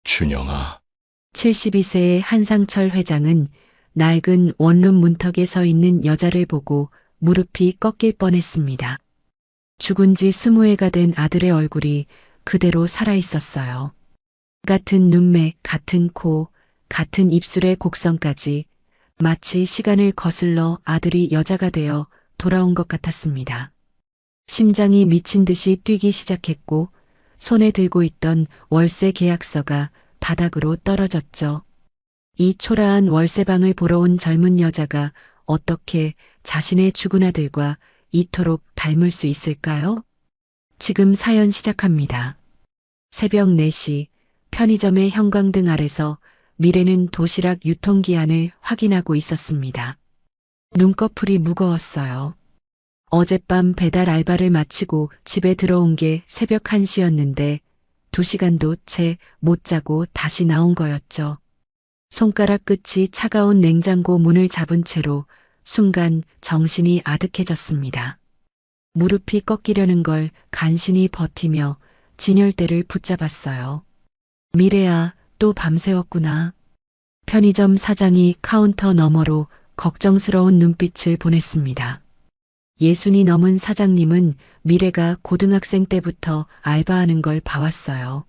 준영아, 72세의 한상철 회장은 낡은 원룸 문턱에 서 있는 여자를 보고 무릎이 꺾일 뻔했습니다. 죽은 지 20해가 된 아들의 얼굴이 그대로 살아있었어요. 같은 눈매, 같은 코, 같은 입술의 곡선까지 마치 시간을 거슬러 아들이 여자가 되어 돌아온 것 같았습니다. 심장이 미친 듯이 뛰기 시작했고 손에 들고 있던 월세 계약서가 바닥으로 떨어졌죠. 이 초라한 월세방을 보러 온 젊은 여자가 어떻게 자신의 죽은 아들과 이토록 닮을 수 있을까요? 지금 사연 시작합니다. 새벽 4시 편의점의 형광등 아래서 미래는 도시락 유통기한을 확인하고 있었습니다. 눈꺼풀이 무거웠어요. 어젯밤 배달 알바를 마치고 집에 들어온 게 새벽 1시였는데 2시간도 채 못 자고 다시 나온 거였죠. 손가락 끝이 차가운 냉장고 문을 잡은 채로 순간 정신이 아득해졌습니다. 무릎이 꺾이려는 걸 간신히 버티며 진열대를 붙잡았어요. 미래야, 또 밤새웠구나. 편의점 사장이 카운터 너머로 걱정스러운 눈빛을 보냈습니다. 60이 넘은 사장님은 미래가 고등학생 때부터 알바하는 걸 봐왔어요.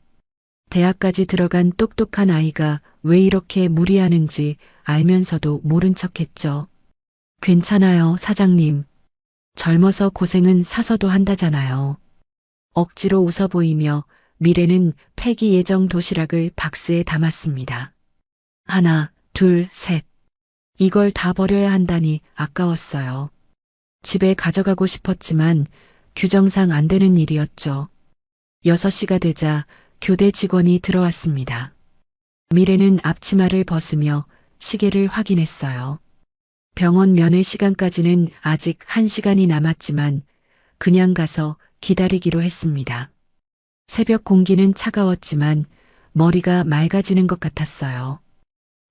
대학까지 들어간 똑똑한 아이가 왜 이렇게 무리하는지 알면서도 모른 척했죠. 괜찮아요, 사장님. 젊어서 고생은 사서도 한다잖아요. 억지로 웃어 보이며 미래는 폐기 예정 도시락을 박스에 담았습니다. 하나, 둘, 셋. 이걸 다 버려야 한다니 아까웠어요. 집에 가져가고 싶었지만 규정상 안 되는 일이었죠. 6시가 되자 교대 직원이 들어왔습니다. 미래는 앞치마를 벗으며 시계를 확인했어요. 병원 면회 시간까지는 아직 1시간이 남았지만 그냥 가서 기다리기로 했습니다. 새벽 공기는 차가웠지만 머리가 맑아지는 것 같았어요.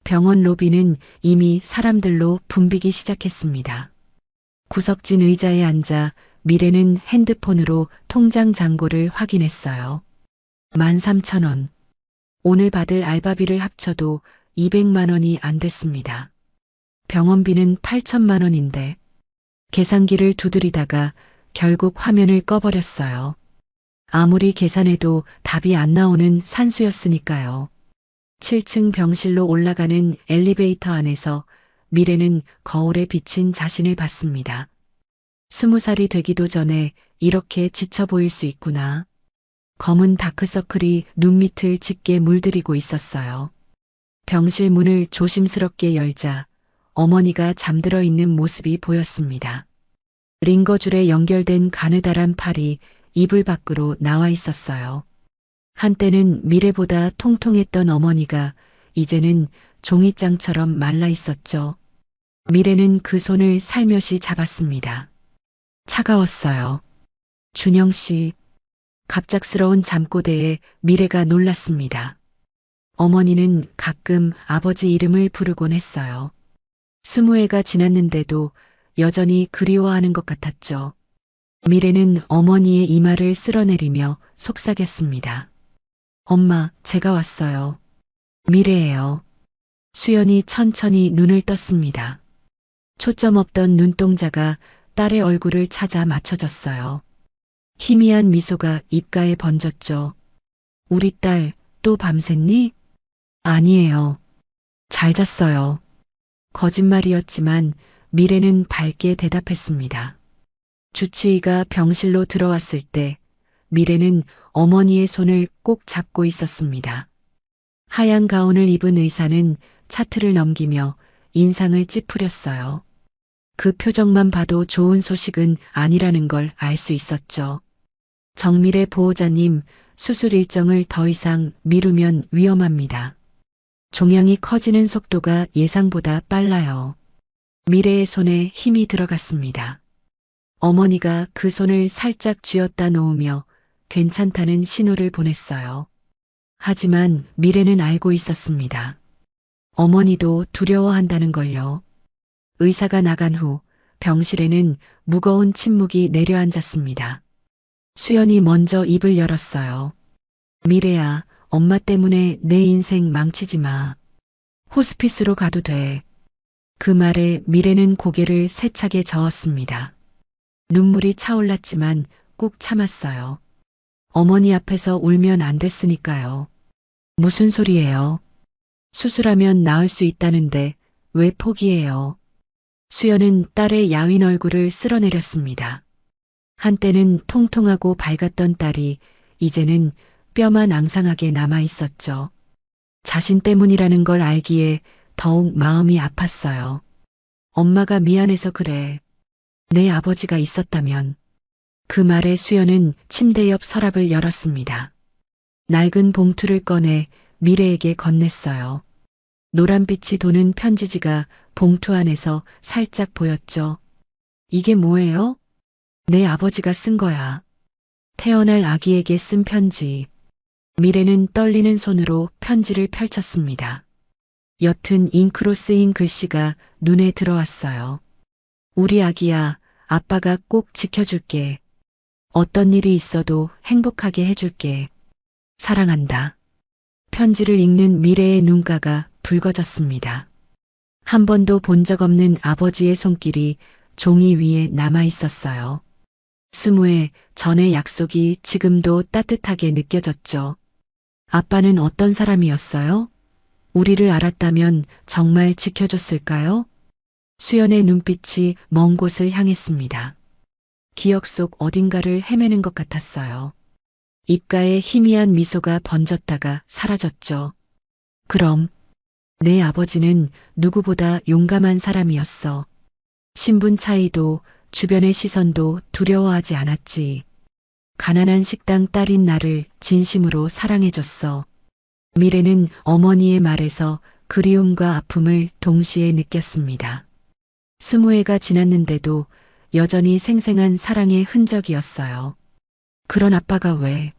병원 로비는 이미 사람들로 붐비기 시작했습니다. 구석진 의자에 앉아 미래는 핸드폰으로 통장 잔고를 확인했어요. 13,000원. 오늘 받을 알바비를 합쳐도 200만 원이 안 됐습니다. 병원비는 8천만 원인데 계산기를 두드리다가 결국 화면을 꺼버렸어요. 아무리 계산해도 답이 안 나오는 산수였으니까요. 7층 병실로 올라가는 엘리베이터 안에서 미래는 거울에 비친 자신을 봤습니다. 20살이 되기도 전에 이렇게 지쳐 보일 수 있구나. 검은 다크서클이 눈밑을 짙게 물들이고 있었어요. 병실 문을 조심스럽게 열자 어머니가 잠들어 있는 모습이 보였습니다. 링거줄에 연결된 가느다란 팔이 이불 밖으로 나와 있었어요. 한때는 미래보다 통통했던 어머니가 이제는 종이장처럼 말라 있었죠. 미래는 그 손을 살며시 잡았습니다. 차가웠어요. 준영 씨. 갑작스러운 잠꼬대에 미래가 놀랐습니다. 어머니는 가끔 아버지 이름을 부르곤 했어요. 20해가 지났는데도 여전히 그리워하는 것 같았죠. 미래는 어머니의 이마를 쓸어내리며 속삭였습니다. 엄마, 제가 왔어요. 미래예요. 수연이 천천히 눈을 떴습니다. 초점 없던 눈동자가 딸의 얼굴을 찾아 맞춰졌어요. 희미한 미소가 입가에 번졌죠. 우리 딸 또 밤샜니? 아니에요. 잘 잤어요. 거짓말이었지만 미래는 밝게 대답했습니다. 주치의가 병실로 들어왔을 때 미래는 어머니의 손을 꼭 잡고 있었습니다. 하얀 가운을 입은 의사는 차트를 넘기며 인상을 찌푸렸어요. 그 표정만 봐도 좋은 소식은 아니라는 걸 알 수 있었죠. 정밀의 보호자님, 수술 일정을 더 이상 미루면 위험합니다. 종양이 커지는 속도가 예상보다 빨라요. 미래의 손에 힘이 들어갔습니다. 어머니가 그 손을 살짝 쥐었다 놓으며 괜찮다는 신호를 보냈어요. 하지만 미래는 알고 있었습니다. 어머니도 두려워한다는 걸요. 의사가 나간 후 병실에는 무거운 침묵이 내려앉았습니다. 수연이 먼저 입을 열었어요. 미래야, 엄마 때문에 내 인생 망치지 마. 호스피스로 가도 돼. 그 말에 미래는 고개를 세차게 저었습니다. 눈물이 차올랐지만 꾹 참았어요. 어머니 앞에서 울면 안 됐으니까요. 무슨 소리예요? 수술하면 나을 수 있다는데 왜 포기해요? 수연은 딸의 야윈 얼굴을 쓸어내렸습니다. 한때는 통통하고 밝았던 딸이 이제는 뼈만 앙상하게 남아 있었죠. 자신 때문이라는 걸 알기에 더욱 마음이 아팠어요. 엄마가 미안해서 그래. 내 아버지가 있었다면. 그 말에 수연은 침대 옆 서랍을 열었습니다. 낡은 봉투를 꺼내 미래에게 건넸어요. 노란빛이 도는 편지지가 봉투 안에서 살짝 보였죠. 이게 뭐예요? 내 아버지가 쓴 거야. 태어날 아기에게 쓴 편지. 미래는 떨리는 손으로 편지를 펼쳤습니다. 옅은 잉크로 쓰인 글씨가 눈에 들어왔어요. 우리 아기야, 아빠가 꼭 지켜줄게. 어떤 일이 있어도 행복하게 해줄게. 사랑한다. 편지를 읽는 미래의 눈가가 붉어졌습니다. 한 번도 본 적 없는 아버지의 손길이 종이 위에 남아 있었어요. 20회 전의 약속이 지금도 따뜻하게 느껴졌죠. 아빠는 어떤 사람이었어요? 우리를 알았다면 정말 지켜줬을까요? 수연의 눈빛이 먼 곳을 향했습니다. 기억 속 어딘가를 헤매는 것 같았어요. 입가에 희미한 미소가 번졌다가 사라졌죠. 그럼 내 아버지는 누구보다 용감한 사람이었어. 신분 차이도 주변의 시선도 두려워하지 않았지. 가난한 식당 딸인 나를 진심으로 사랑해줬어. 미래는 어머니의 말에서 그리움과 아픔을 동시에 느꼈습니다. 20회가 지났는데도 여전히 생생한 사랑의 흔적이었어요. 그런 아빠가 왜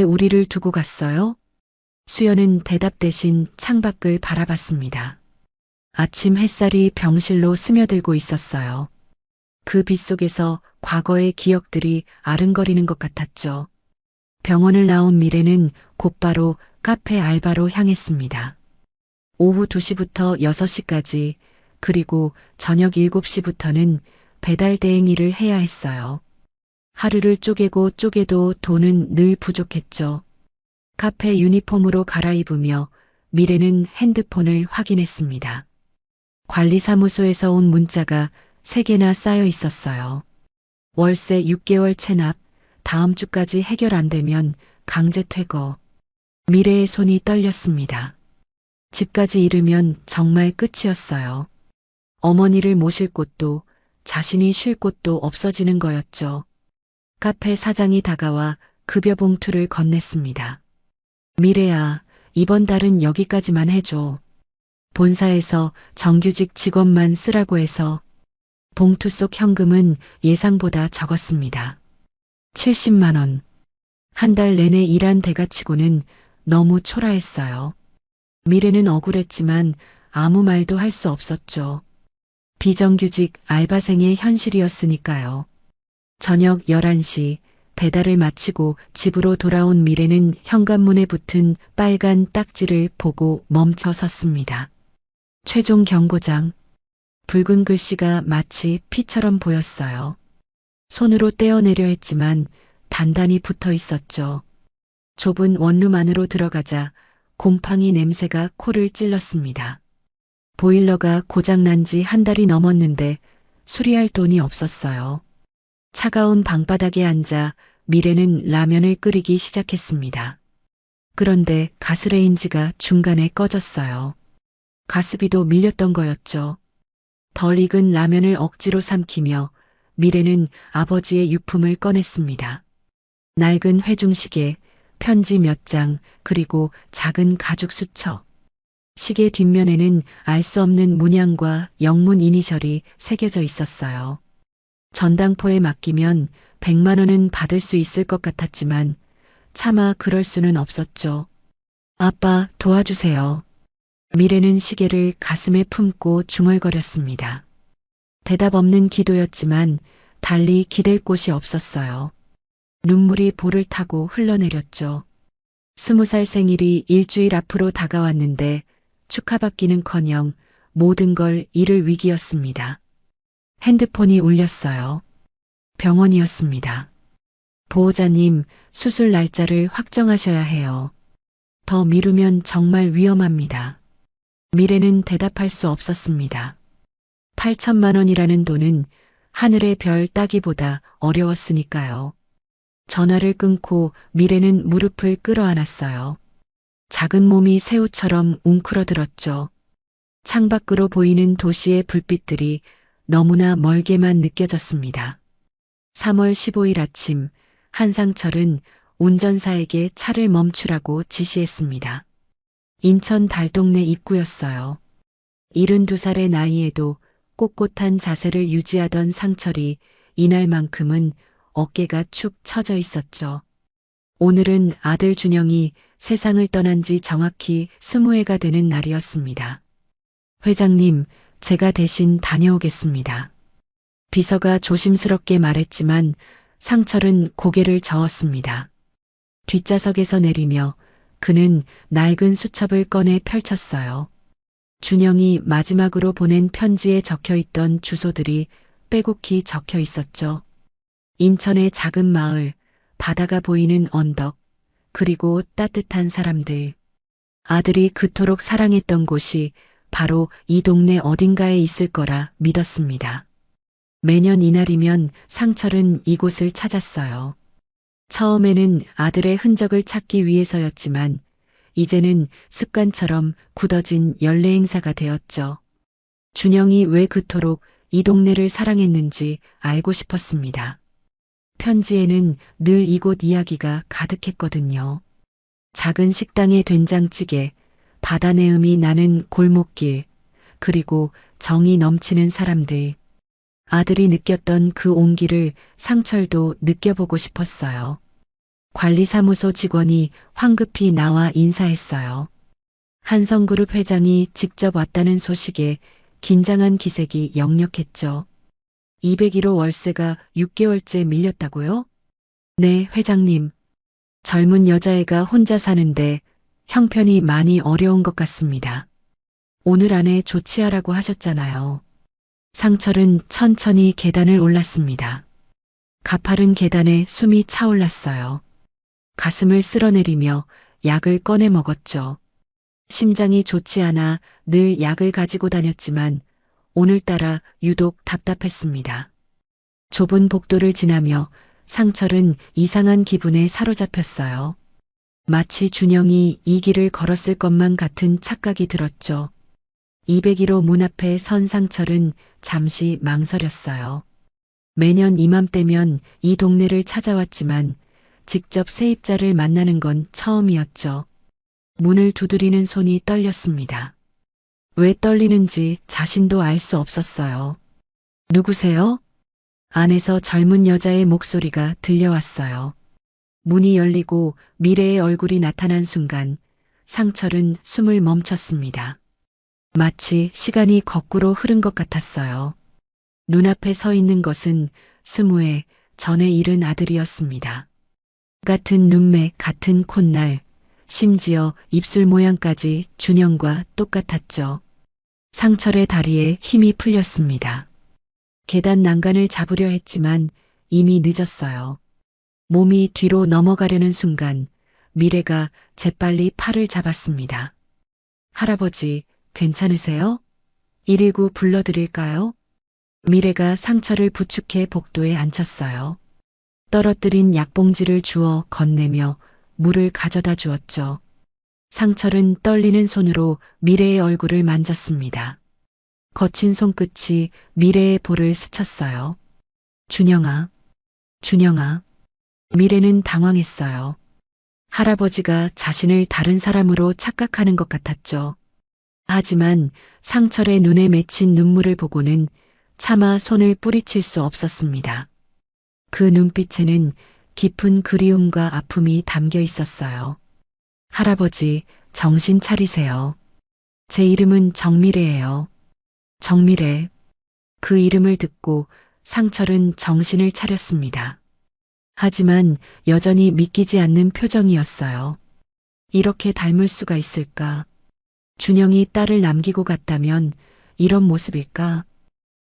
우리를 두고 갔어요? 수연은 대답 대신 창밖을 바라봤습니다. 아침 햇살이 병실로 스며들고 있었어요. 그 빛 속에서 과거의 기억들이 아른거리는 것 같았죠. 병원을 나온 미래는 곧바로 카페 알바로 향했습니다. 오후 2시부터 6시까지 그리고 저녁 7시부터는 배달 대행 일을 해야 했어요. 하루를 쪼개고 쪼개도 돈은 늘 부족했죠. 카페 유니폼으로 갈아입으며 미래는 핸드폰을 확인했습니다. 관리사무소에서 온 문자가 3개나 쌓여 있었어요. 월세 6개월 체납, 다음 주까지 해결 안 되면 강제 퇴거. 미래의 손이 떨렸습니다. 집까지 잃으면 정말 끝이었어요. 어머니를 모실 곳도 자신이 쉴 곳도 없어지는 거였죠. 카페 사장이 다가와 급여 봉투를 건넸습니다. 미래야, 이번 달은 여기까지만 해줘. 본사에서 정규직 직원만 쓰라고 해서. 봉투 속 현금은 예상보다 적었습니다. 70만 원. 한 달 내내 일한 대가치고는 너무 초라했어요. 미래는 억울했지만 아무 말도 할 수 없었죠. 비정규직 알바생의 현실이었으니까요. 저녁 11시 배달을 마치고 집으로 돌아온 미래는 현관문에 붙은 빨간 딱지를 보고 멈춰 섰습니다. 최종 경고장. 붉은 글씨가 마치 피처럼 보였어요. 손으로 떼어내려 했지만 단단히 붙어 있었죠. 좁은 원룸 안으로 들어가자 곰팡이 냄새가 코를 찔렀습니다. 보일러가 고장난 지 한 달이 넘었는데 수리할 돈이 없었어요. 차가운 방바닥에 앉아 미래는 라면을 끓이기 시작했습니다. 그런데 가스레인지가 중간에 꺼졌어요. 가스비도 밀렸던 거였죠. 덜 익은 라면을 억지로 삼키며 미래는 아버지의 유품을 꺼냈습니다. 낡은 회중시계, 편지 몇 장, 그리고 작은 가죽 수첩. 시계 뒷면에는 알 수 없는 문양과 영문 이니셜이 새겨져 있었어요. 전당포에 맡기면 100만 원은 받을 수 있을 것 같았지만 차마 그럴 수는 없었죠. 아빠, 도와주세요. 미래는 시계를 가슴에 품고 중얼거렸습니다. 대답 없는 기도였지만 달리 기댈 곳이 없었어요. 눈물이 볼을 타고 흘러내렸죠. 20살 생일이 일주일 앞으로 다가왔는데 축하받기는커녕 모든 걸 잃을 위기였습니다. 핸드폰이 울렸어요. 병원이었습니다. 보호자님, 수술 날짜를 확정하셔야 해요. 더 미루면 정말 위험합니다. 미래는 대답할 수 없었습니다. 8천만 원이라는 돈은 하늘의 별 따기보다 어려웠으니까요. 전화를 끊고 미래는 무릎을 끌어안았어요. 작은 몸이 새우처럼 웅크러들었죠. 창밖으로 보이는 도시의 불빛들이 너무나 멀게만 느껴졌습니다. 3월 15일 아침, 한상철은 운전사에게 차를 멈추라고 지시했습니다. 인천 달동네 입구였어요. 72살의 나이에도 꼿꼿한 자세를 유지하던 상철이 이날만큼은 어깨가 축 처져 있었죠. 오늘은 아들 준영이 세상을 떠난 지 정확히 20회가 되는 날이었습니다. 회장님, 제가 대신 다녀오겠습니다. 비서가 조심스럽게 말했지만 상철은 고개를 저었습니다. 뒷좌석에서 내리며 그는 낡은 수첩을 꺼내 펼쳤어요. 준영이 마지막으로 보낸 편지에 적혀 있던 주소들이 빼곡히 적혀 있었죠. 인천의 작은 마을, 바다가 보이는 언덕, 그리고 따뜻한 사람들. 아들이 그토록 사랑했던 곳이 바로 이 동네 어딘가에 있을 거라 믿었습니다. 매년 이날이면 상철은 이곳을 찾았어요. 처음에는 아들의 흔적을 찾기 위해서였지만 이제는 습관처럼 굳어진 연례 행사가 되었죠. 준영이 왜 그토록 이 동네를 사랑했는지 알고 싶었습니다. 편지에는 늘 이곳 이야기가 가득했거든요. 작은 식당의 된장찌개, 바다 내음이 나는 골목길, 그리고 정이 넘치는 사람들. 아들이 느꼈던 그 온기를 상철도 느껴보고 싶었어요. 관리사무소 직원이 황급히 나와 인사했어요. 한성그룹 회장이 직접 왔다는 소식에 긴장한 기색이 역력했죠. 201호 월세가 6개월째 밀렸다고요? 네, 회장님. 젊은 여자애가 혼자 사는데 형편이 많이 어려운 것 같습니다. 오늘 안에 조치하라고 하셨잖아요. 상철은 천천히 계단을 올랐습니다. 가파른 계단에 숨이 차올랐어요. 가슴을 쓸어내리며 약을 꺼내 먹었죠. 심장이 좋지 않아 늘 약을 가지고 다녔지만 오늘따라 유독 답답했습니다. 좁은 복도를 지나며 상철은 이상한 기분에 사로잡혔어요. 마치 준영이 이 길을 걸었을 것만 같은 착각이 들었죠. 201호 문 앞에 선 상철은 잠시 망설였어요. 매년 이맘때면 이 동네를 찾아왔지만 직접 세입자를 만나는 건 처음이었죠. 문을 두드리는 손이 떨렸습니다. 왜 떨리는지 자신도 알 수 없었어요. 누구세요? 안에서 젊은 여자의 목소리가 들려왔어요. 문이 열리고 미래의 얼굴이 나타난 순간 상철은 숨을 멈췄습니다. 마치 시간이 거꾸로 흐른 것 같았어요. 눈앞에 서 있는 것은 20회 전에 잃은 아들이었습니다. 같은 눈매, 같은 콧날, 심지어 입술 모양까지 준영과 똑같았죠. 상철의 다리에 힘이 풀렸습니다. 계단 난간을 잡으려 했지만 이미 늦었어요. 몸이 뒤로 넘어가려는 순간 미래가 재빨리 팔을 잡았습니다. 할아버지, 괜찮으세요? 119 불러드릴까요? 미래가 상철을 부축해 복도에 앉혔어요. 떨어뜨린 약봉지를 주워 건네며 물을 가져다 주었죠. 상철은 떨리는 손으로 미래의 얼굴을 만졌습니다. 거친 손끝이 미래의 볼을 스쳤어요. 준영아, 준영아. 미래는 당황했어요. 할아버지가 자신을 다른 사람으로 착각하는 것 같았죠. 하지만 상철의 눈에 맺힌 눈물을 보고는 차마 손을 뿌리칠 수 없었습니다. 그 눈빛에는 깊은 그리움과 아픔이 담겨 있었어요. 할아버지, 정신 차리세요. 제 이름은 정미래예요. 정미래. 그 이름을 듣고 상철은 정신을 차렸습니다. 하지만 여전히 믿기지 않는 표정이었어요. 이렇게 닮을 수가 있을까? 준영이 딸을 남기고 갔다면 이런 모습일까?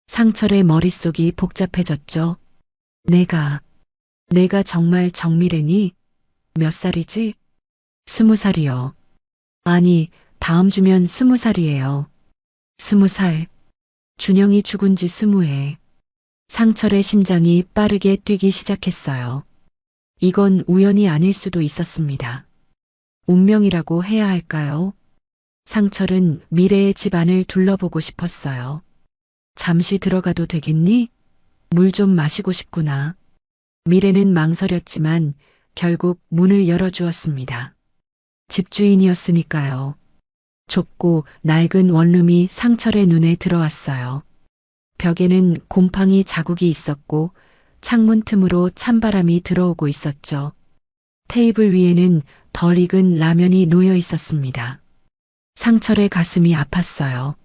상철의 머릿속이 복잡해졌죠. 내가 정말 정미래니? 몇 살이지? 20살이요. 아니, 다음 주면 20살이에요. 20살. 준영이 죽은 지 20해. 상철의 심장이 빠르게 뛰기 시작했어요. 이건 우연이 아닐 수도 있었습니다. 운명이라고 해야 할까요? 상철은 미래의 집안을 둘러보고 싶었어요. 잠시 들어가도 되겠니? 물 좀 마시고 싶구나. 미래는 망설였지만 결국 문을 열어주었습니다. 집주인이었으니까요. 좁고 낡은 원룸이 상철의 눈에 들어왔어요. 벽에는 곰팡이 자국이 있었고 창문 틈으로 찬바람이 들어오고 있었죠. 테이블 위에는 덜 익은 라면이 놓여 있었습니다. 상철의 가슴이 아팠어요.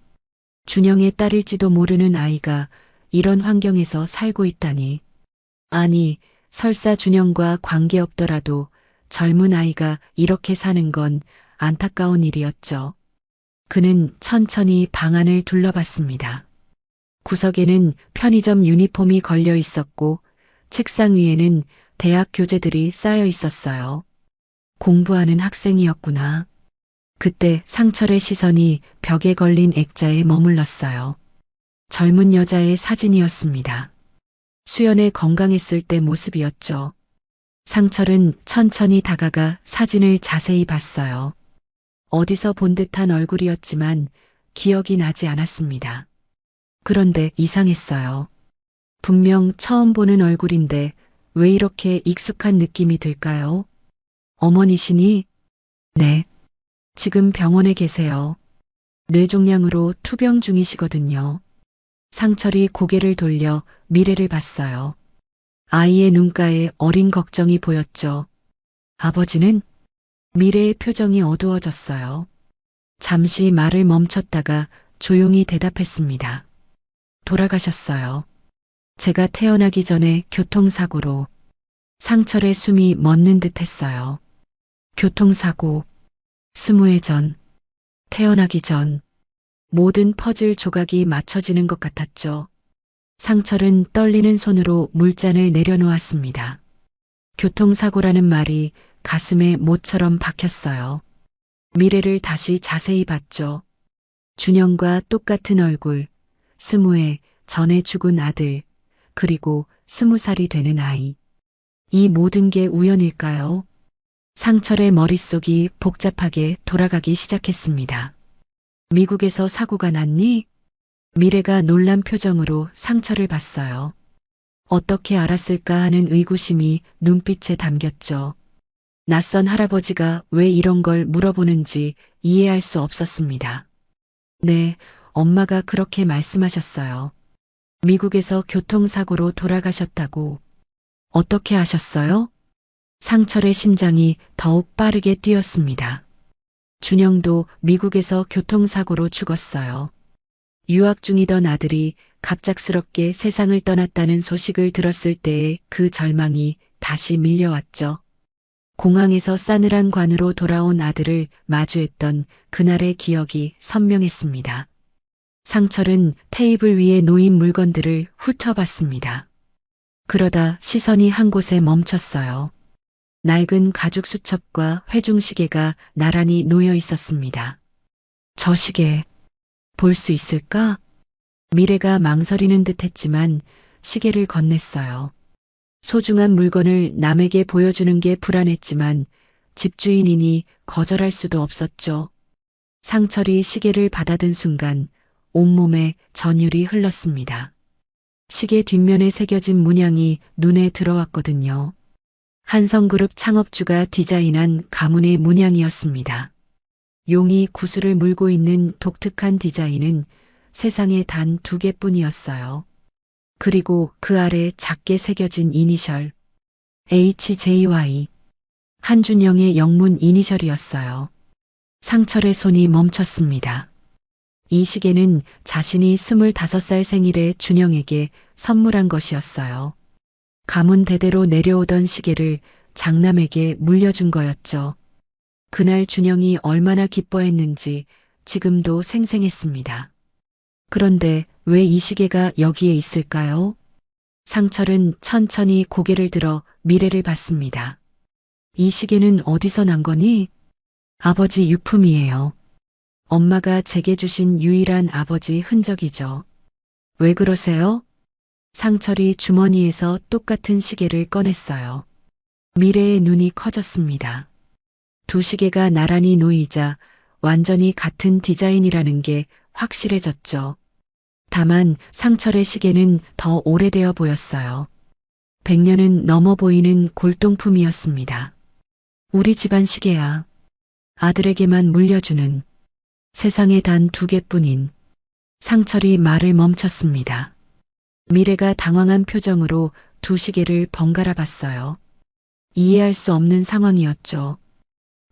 준영의 딸일지도 모르는 아이가 이런 환경에서 살고 있다니. 아니, 설사 준영과 관계없더라도 젊은 아이가 이렇게 사는 건 안타까운 일이었죠. 그는 천천히 방안을 둘러봤습니다. 구석에는 편의점 유니폼이 걸려 있었고 책상 위에는 대학 교재들이 쌓여 있었어요. 공부하는 학생이었구나. 그때 상철의 시선이 벽에 걸린 액자에 머물렀어요. 젊은 여자의 사진이었습니다. 수연의 건강했을 때 모습이었죠. 상철은 천천히 다가가 사진을 자세히 봤어요. 어디서 본 듯한 얼굴이었지만 기억이 나지 않았습니다. 그런데 이상했어요. 분명 처음 보는 얼굴인데 왜 이렇게 익숙한 느낌이 들까요? 어머니시니? 네. 지금 병원에 계세요. 뇌종양으로 투병 중이시거든요. 상철이 고개를 돌려 미래를 봤어요. 아이의 눈가에 어린 걱정이 보였죠. 아버지는? 미래의 표정이 어두워졌어요. 잠시 말을 멈췄다가 조용히 대답했습니다. 돌아가셨어요. 제가 태어나기 전에 교통사고로. 상철의 숨이 멎는 듯 했어요. 교통사고. 20해 전. 태어나기 전. 모든 퍼즐 조각이 맞춰지는 것 같았죠. 상철은 떨리는 손으로 물잔을 내려놓았습니다. 교통사고라는 말이 가슴에 못처럼 박혔어요. 미래를 다시 자세히 봤죠. 준영과 똑같은 얼굴, 20해 전에 죽은 아들, 그리고 20살이 되는 아이. 이 모든 게 우연일까요? 상철의 머릿속이 복잡하게 돌아가기 시작했습니다. 미국에서 사고가 났니? 미래가 놀란 표정으로 상철을 봤어요. 어떻게 알았을까 하는 의구심이 눈빛에 담겼죠. 낯선 할아버지가 왜 이런 걸 물어보는지 이해할 수 없었습니다. 네, 엄마가 그렇게 말씀하셨어요. 미국에서 교통사고로 돌아가셨다고. 어떻게 아셨어요? 상철의 심장이 더욱 빠르게 뛰었습니다. 준영도 미국에서 교통사고로 죽었어요. 유학 중이던 아들이 갑작스럽게 세상을 떠났다는 소식을 들었을 때의 그 절망이 다시 밀려왔죠. 공항에서 싸늘한 관으로 돌아온 아들을 마주했던 그날의 기억이 선명했습니다. 상철은 테이블 위에 놓인 물건들을 훑어봤습니다. 그러다 시선이 한 곳에 멈췄어요. 낡은 가죽 수첩과 회중시계가 나란히 놓여 있었습니다. 저 시계 볼 수 있을까? 미래가 망설이는 듯 했지만 시계를 건넸어요. 소중한 물건을 남에게 보여주는 게 불안했지만 집주인이니 거절할 수도 없었죠. 상철이 시계를 받아든 순간 온몸에 전율이 흘렀습니다. 시계 뒷면에 새겨진 문양이 눈에 들어왔거든요. 한성그룹 창업주가 디자인한 가문의 문양이었습니다. 용이 구슬을 물고 있는 독특한 디자인은 세상에 단 2개뿐이었어요. 그리고 그 아래 작게 새겨진 이니셜 HJY. 한준영의 영문 이니셜이었어요. 상철의 손이 멈췄습니다. 이 시계는 자신이 25살 생일에 준영에게 선물한 것이었어요. 가문 대대로 내려오던 시계를 장남에게 물려준 거였죠. 그날 준영이 얼마나 기뻐했는지 지금도 생생했습니다. 그런데 왜 이 시계가 여기에 있을까요? 상철은 천천히 고개를 들어 미래를 봤습니다. 이 시계는 어디서 난 거니? 아버지 유품이에요. 엄마가 제게 주신 유일한 아버지 흔적이죠. 왜 그러세요? 상철이 주머니에서 똑같은 시계를 꺼냈어요. 미래의 눈이 커졌습니다. 두 시계가 나란히 놓이자 완전히 같은 디자인이라는 게 확실해졌죠. 다만 상철의 시계는 더 오래되어 보였어요. 100년은 넘어 보이는 골동품이었습니다. 우리 집안 시계야. 아들에게만 물려주는 세상에 단 2개뿐인. 상철이 말을 멈췄습니다. 미래가 당황한 표정으로 두 시계를 번갈아 봤어요. 이해할 수 없는 상황이었죠.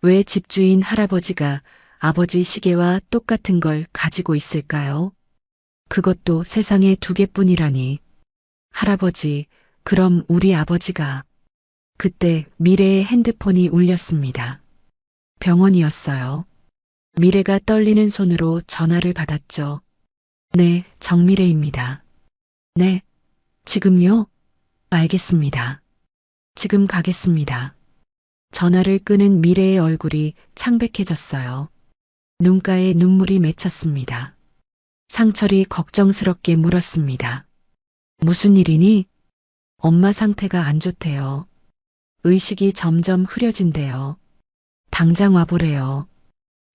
왜 집주인 할아버지가 아버지 시계와 똑같은 걸 가지고 있을까요? 그것도 세상에 2개뿐이라니. 할아버지, 그럼 우리 아버지가. 그때 미래의 핸드폰이 울렸습니다. 병원이었어요. 미래가 떨리는 손으로 전화를 받았죠. 네, 정미래입니다. 네, 지금요? 알겠습니다. 지금 가겠습니다. 전화를 끄는 미래의 얼굴이 창백해졌어요. 눈가에 눈물이 맺혔습니다. 상철이 걱정스럽게 물었습니다. 무슨 일이니? 엄마 상태가 안 좋대요. 의식이 점점 흐려진대요. 당장 와보래요.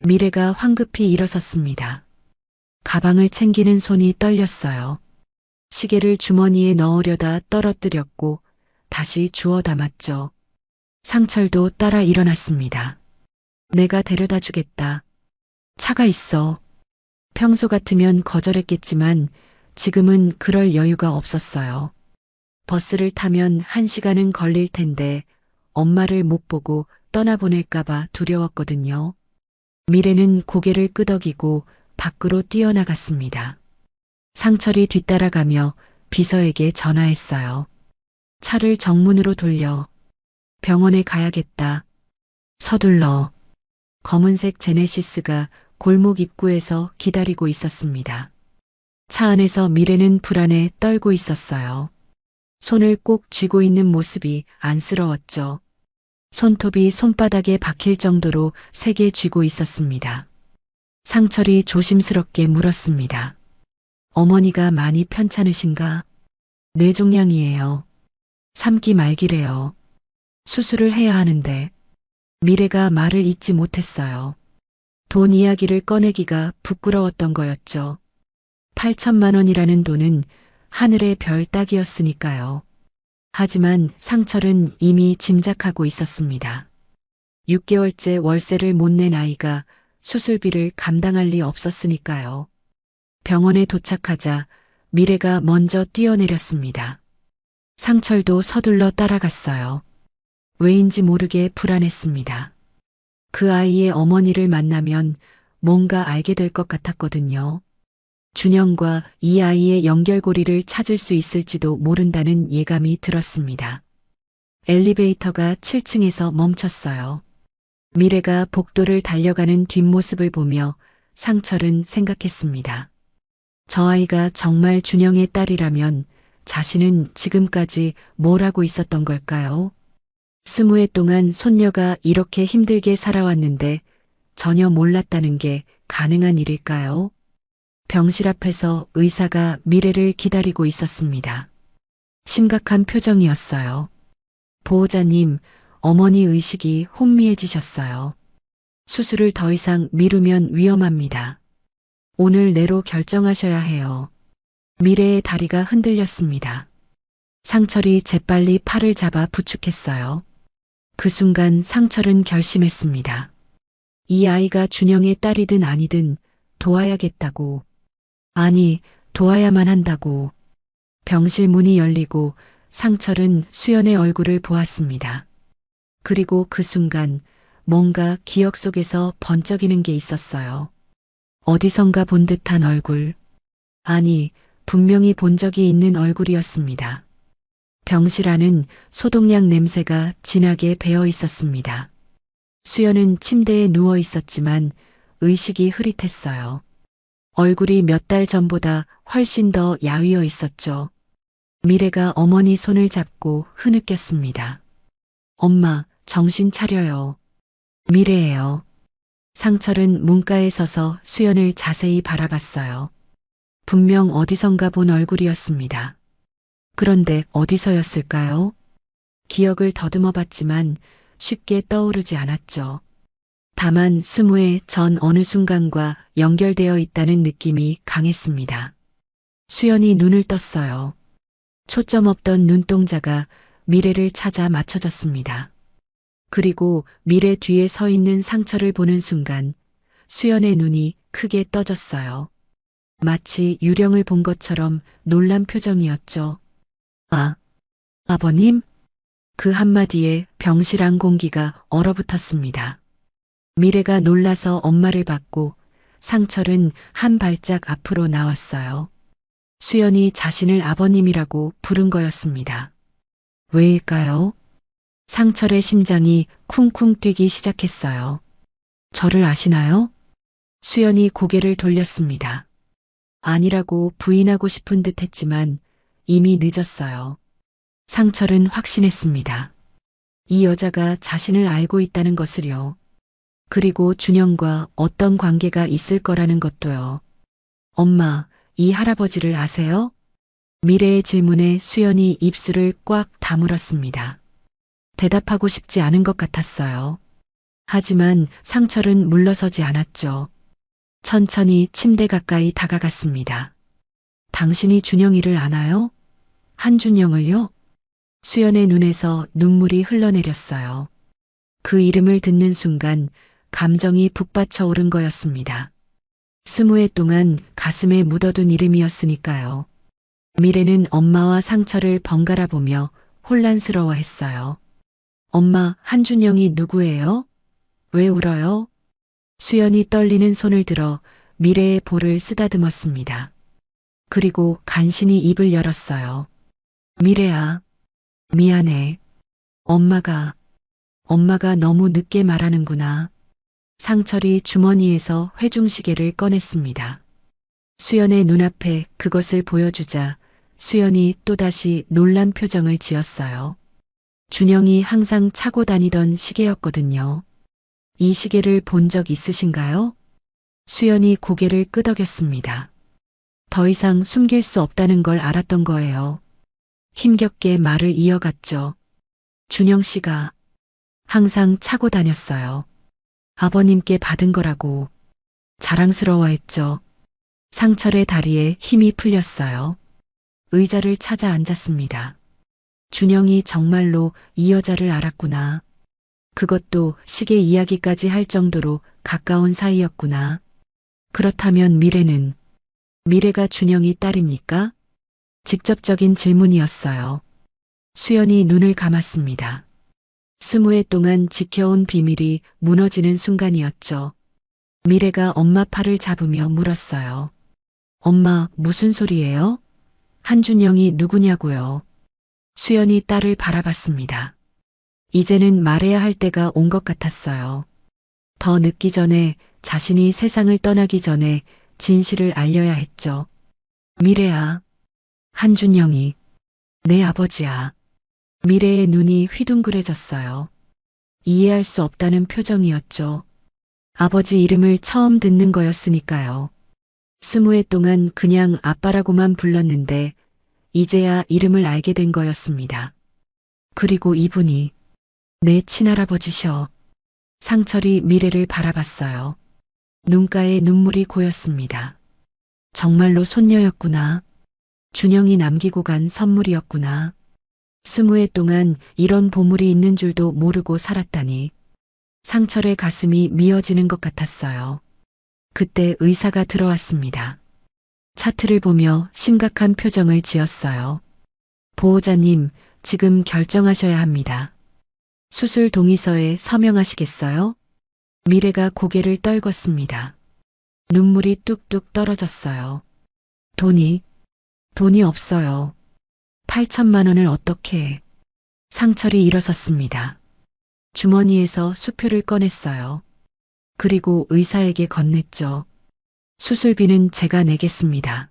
미래가 황급히 일어섰습니다. 가방을 챙기는 손이 떨렸어요. 시계를 주머니에 넣으려다 떨어뜨렸고 다시 주워 담았죠. 상철도 따라 일어났습니다. 내가 데려다 주겠다. 차가 있어. 평소 같으면 거절했겠지만 지금은 그럴 여유가 없었어요. 버스를 타면 1시간은 걸릴 텐데 엄마를 못 보고 떠나보낼까봐 두려웠거든요. 미래는 고개를 끄덕이고 밖으로 뛰어나갔습니다. 상철이 뒤따라가며 비서에게 전화했어요. 차를 정문으로 돌려. 병원에 가야겠다. 서둘러. 검은색 제네시스가 골목 입구에서 기다리고 있었습니다. 차 안에서 미래는 불안에 떨고 있었어요. 손을 꼭 쥐고 있는 모습이 안쓰러웠죠. 손톱이 손바닥에 박힐 정도로 세게 쥐고 있었습니다. 상철이 조심스럽게 물었습니다. 어머니가 많이 편찮으신가? 뇌종양이에요. 3기 말기래요. 수술을 해야 하는데. 미래가 말을 잇지 못했어요. 돈 이야기를 꺼내기가 부끄러웠던 거였죠. 8천만 원이라는 돈은 하늘의 별 따기였으니까요. 하지만 상철은 이미 짐작하고 있었습니다. 6개월째 월세를 못 낸 아이가 수술비를 감당할 리 없었으니까요. 병원에 도착하자 미래가 먼저 뛰어내렸습니다. 상철도 서둘러 따라갔어요. 왜인지 모르게 불안했습니다. 그 아이의 어머니를 만나면 뭔가 알게 될 것 같았거든요. 준영과 이 아이의 연결고리를 찾을 수 있을지도 모른다는 예감이 들었습니다. 엘리베이터가 7층에서 멈췄어요. 미래가 복도를 달려가는 뒷모습을 보며 상철은 생각했습니다. 저 아이가 정말 준영의 딸이라면 자신은 지금까지 뭘 하고 있었던 걸까요? 20해 동안 손녀가 이렇게 힘들게 살아왔는데 전혀 몰랐다는 게 가능한 일일까요? 병실 앞에서 의사가 미래를 기다리고 있었습니다. 심각한 표정이었어요. 보호자님, 어머니 의식이 혼미해지셨어요. 수술을 더 이상 미루면 위험합니다. 오늘 내로 결정하셔야 해요. 미래의 다리가 흔들렸습니다. 상철이 재빨리 팔을 잡아 부축했어요. 그 순간 상철은 결심했습니다. 이 아이가 준영의 딸이든 아니든 도와야겠다고. 아니, 도와야만 한다고. 병실 문이 열리고 상철은 수연의 얼굴을 보았습니다. 그리고 그 순간 뭔가 기억 속에서 번쩍이는 게 있었어요. 어디선가 본 듯한 얼굴. 아니, 분명히 본 적이 있는 얼굴이었습니다. 병실 안은 소독약 냄새가 진하게 배어 있었습니다. 수연은 침대에 누워 있었지만 의식이 흐릿했어요. 얼굴이 몇 달 전보다 훨씬 더 야위어 있었죠. 미래가 어머니 손을 잡고 흐느꼈습니다. 엄마, 정신 차려요. 미래예요. 상철은 문가에 서서 수연을 자세히 바라봤어요. 분명 어디선가 본 얼굴이었습니다. 그런데 어디서였을까요? 기억을 더듬어 봤지만 쉽게 떠오르지 않았죠. 다만 스무의 전 어느 순간과 연결되어 있다는 느낌이 강했습니다. 수연이 눈을 떴어요. 초점 없던 눈동자가 미래를 찾아 맞춰졌습니다. 그리고 미래 뒤에 서 있는 상철을 보는 순간 수연의 눈이 크게 떠졌어요. 마치 유령을 본 것처럼 놀란 표정이었죠. 아, 아버님? 그 한마디에 병실안 공기가 얼어붙었습니다. 미래가 놀라서 엄마를 받고 상철은 한 발짝 앞으로 나왔어요. 수연이 자신을 아버님이라고 부른 거였습니다. 왜일까요? 상철의 심장이 쿵쿵 뛰기 시작했어요. 저를 아시나요? 수연이 고개를 돌렸습니다. 아니라고 부인하고 싶은 듯 했지만 이미 늦었어요. 상철은 확신했습니다. 이 여자가 자신을 알고 있다는 것을요. 그리고 준영과 어떤 관계가 있을 거라는 것도요. 엄마, 이 할아버지를 아세요? 미래의 질문에 수연이 입술을 꽉 다물었습니다. 대답하고 싶지 않은 것 같았어요. 하지만 상철은 물러서지 않았죠. 천천히 침대 가까이 다가갔습니다. 당신이 준영이를 아나요? 한준영을요? 수연의 눈에서 눈물이 흘러내렸어요. 그 이름을 듣는 순간 감정이 북받쳐 오른 거였습니다. 20해 동안 가슴에 묻어둔 이름이었으니까요. 미래는 엄마와 상철을 번갈아 보며 혼란스러워했어요. 엄마, 한준영이 누구예요? 왜 울어요? 수연이 떨리는 손을 들어 미래의 볼을 쓰다듬었습니다. 그리고 간신히 입을 열었어요. 미래야, 미안해. 엄마가 너무 늦게 말하는구나. 상철이 주머니에서 회중시계를 꺼냈습니다. 수연의 눈앞에 그것을 보여주자 수연이 또다시 놀란 표정을 지었어요. 준영이 항상 차고 다니던 시계였거든요. 이 시계를 본 적 있으신가요? 수연이 고개를 끄덕였습니다. 더 이상 숨길 수 없다는 걸 알았던 거예요. 힘겹게 말을 이어갔죠. 준영 씨가 항상 차고 다녔어요. 아버님께 받은 거라고 자랑스러워했죠. 상철의 다리에 힘이 풀렸어요. 의자를 찾아 앉았습니다. 준영이 정말로 이 여자를 알았구나. 그것도 시계 이야기까지 할 정도로 가까운 사이였구나. 그렇다면 미래가 준영이 딸입니까? 직접적인 질문이었어요. 수연이 눈을 감았습니다. 20해 동안 지켜온 비밀이 무너지는 순간이었죠. 미래가 엄마 팔을 잡으며 물었어요. 엄마, 무슨 소리예요? 한준영이 누구냐고요? 수연이 딸을 바라봤습니다. 이제는 말해야 할 때가 온 것 같았어요. 더 늦기 전에, 자신이 세상을 떠나기 전에 진실을 알려야 했죠. 미래야, 한준영이 내 아버지야. 미래의 눈이 휘둥그레졌어요. 이해할 수 없다는 표정이었죠. 아버지 이름을 처음 듣는 거였으니까요. 20해 동안 그냥 아빠라고만 불렀는데 이제야 이름을 알게 된 거였습니다. 그리고 이분이 내 친할아버지셔. 상철이 미래를 바라봤어요. 눈가에 눈물이 고였습니다. 정말로 손녀였구나. 준영이 남기고 간 선물이었구나. 20해 동안 이런 보물이 있는 줄도 모르고 살았다니. 상철의 가슴이 미어지는 것 같았어요. 그때 의사가 들어왔습니다. 차트를 보며 심각한 표정을 지었어요. 보호자님, 지금 결정하셔야 합니다. 수술 동의서에 서명하시겠어요? 미래가 고개를 떨궜습니다. 눈물이 뚝뚝 떨어졌어요. 돈이 없어요. 8천만 원을 어떻게 해? 상철이 일어섰습니다. 주머니에서 수표를 꺼냈어요. 그리고 의사에게 건넸죠. 수술비는 제가 내겠습니다.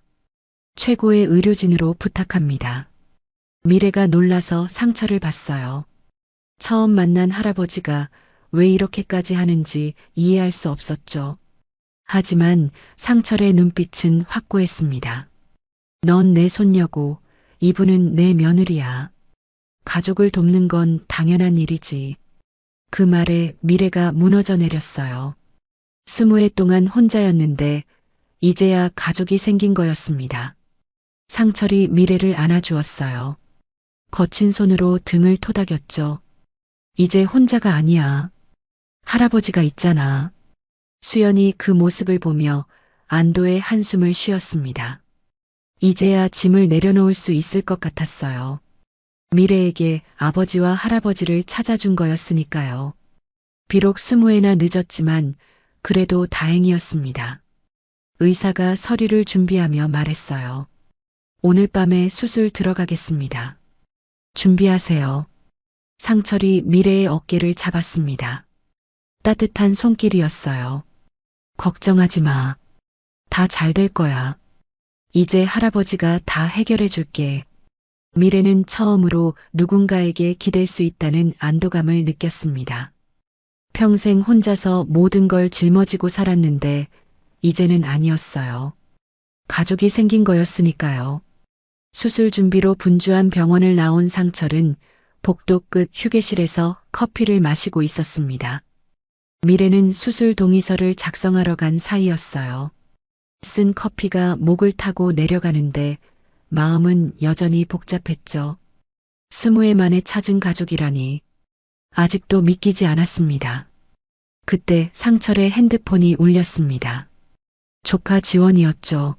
최고의 의료진으로 부탁합니다. 미래가 놀라서 상처를 봤어요. 처음 만난 할아버지가 왜 이렇게까지 하는지 이해할 수 없었죠. 하지만 상철의 눈빛은 확고했습니다. 넌 내 손녀고 이분은 내 며느리야. 가족을 돕는 건 당연한 일이지. 그 말에 미래가 무너져 내렸어요. 20해 동안 혼자였는데 이제야 가족이 생긴 거였습니다. 상철이 미래를 안아주었어요. 거친 손으로 등을 토닥였죠. 이제 혼자가 아니야. 할아버지가 있잖아. 수연이 그 모습을 보며 안도의 한숨을 쉬었습니다. 이제야 짐을 내려놓을 수 있을 것 같았어요. 미래에게 아버지와 할아버지를 찾아준 거였으니까요. 비록 20회나 늦었지만 그래도 다행이었습니다. 의사가 서류를 준비하며 말했어요. 오늘 밤에 수술 들어가겠습니다. 준비하세요. 상철이 미래의 어깨를 잡았습니다. 따뜻한 손길이었어요. 걱정하지 마. 다 잘 될 거야. 이제 할아버지가 다 해결해 줄게. 미래는 처음으로 누군가에게 기댈 수 있다는 안도감을 느꼈습니다. 평생 혼자서 모든 걸 짊어지고 살았는데 이제는 아니었어요. 가족이 생긴 거였으니까요. 수술 준비로 분주한 병원을 나온 상철은 복도 끝 휴게실에서 커피를 마시고 있었습니다. 미래는 수술 동의서를 작성하러 간 사이였어요. 쓴 커피가 목을 타고 내려가는데 마음은 여전히 복잡했죠. 20회 만에 찾은 가족이라니 아직도 믿기지 않았습니다. 그때 상철의 핸드폰이 울렸습니다. 조카 지원이었죠.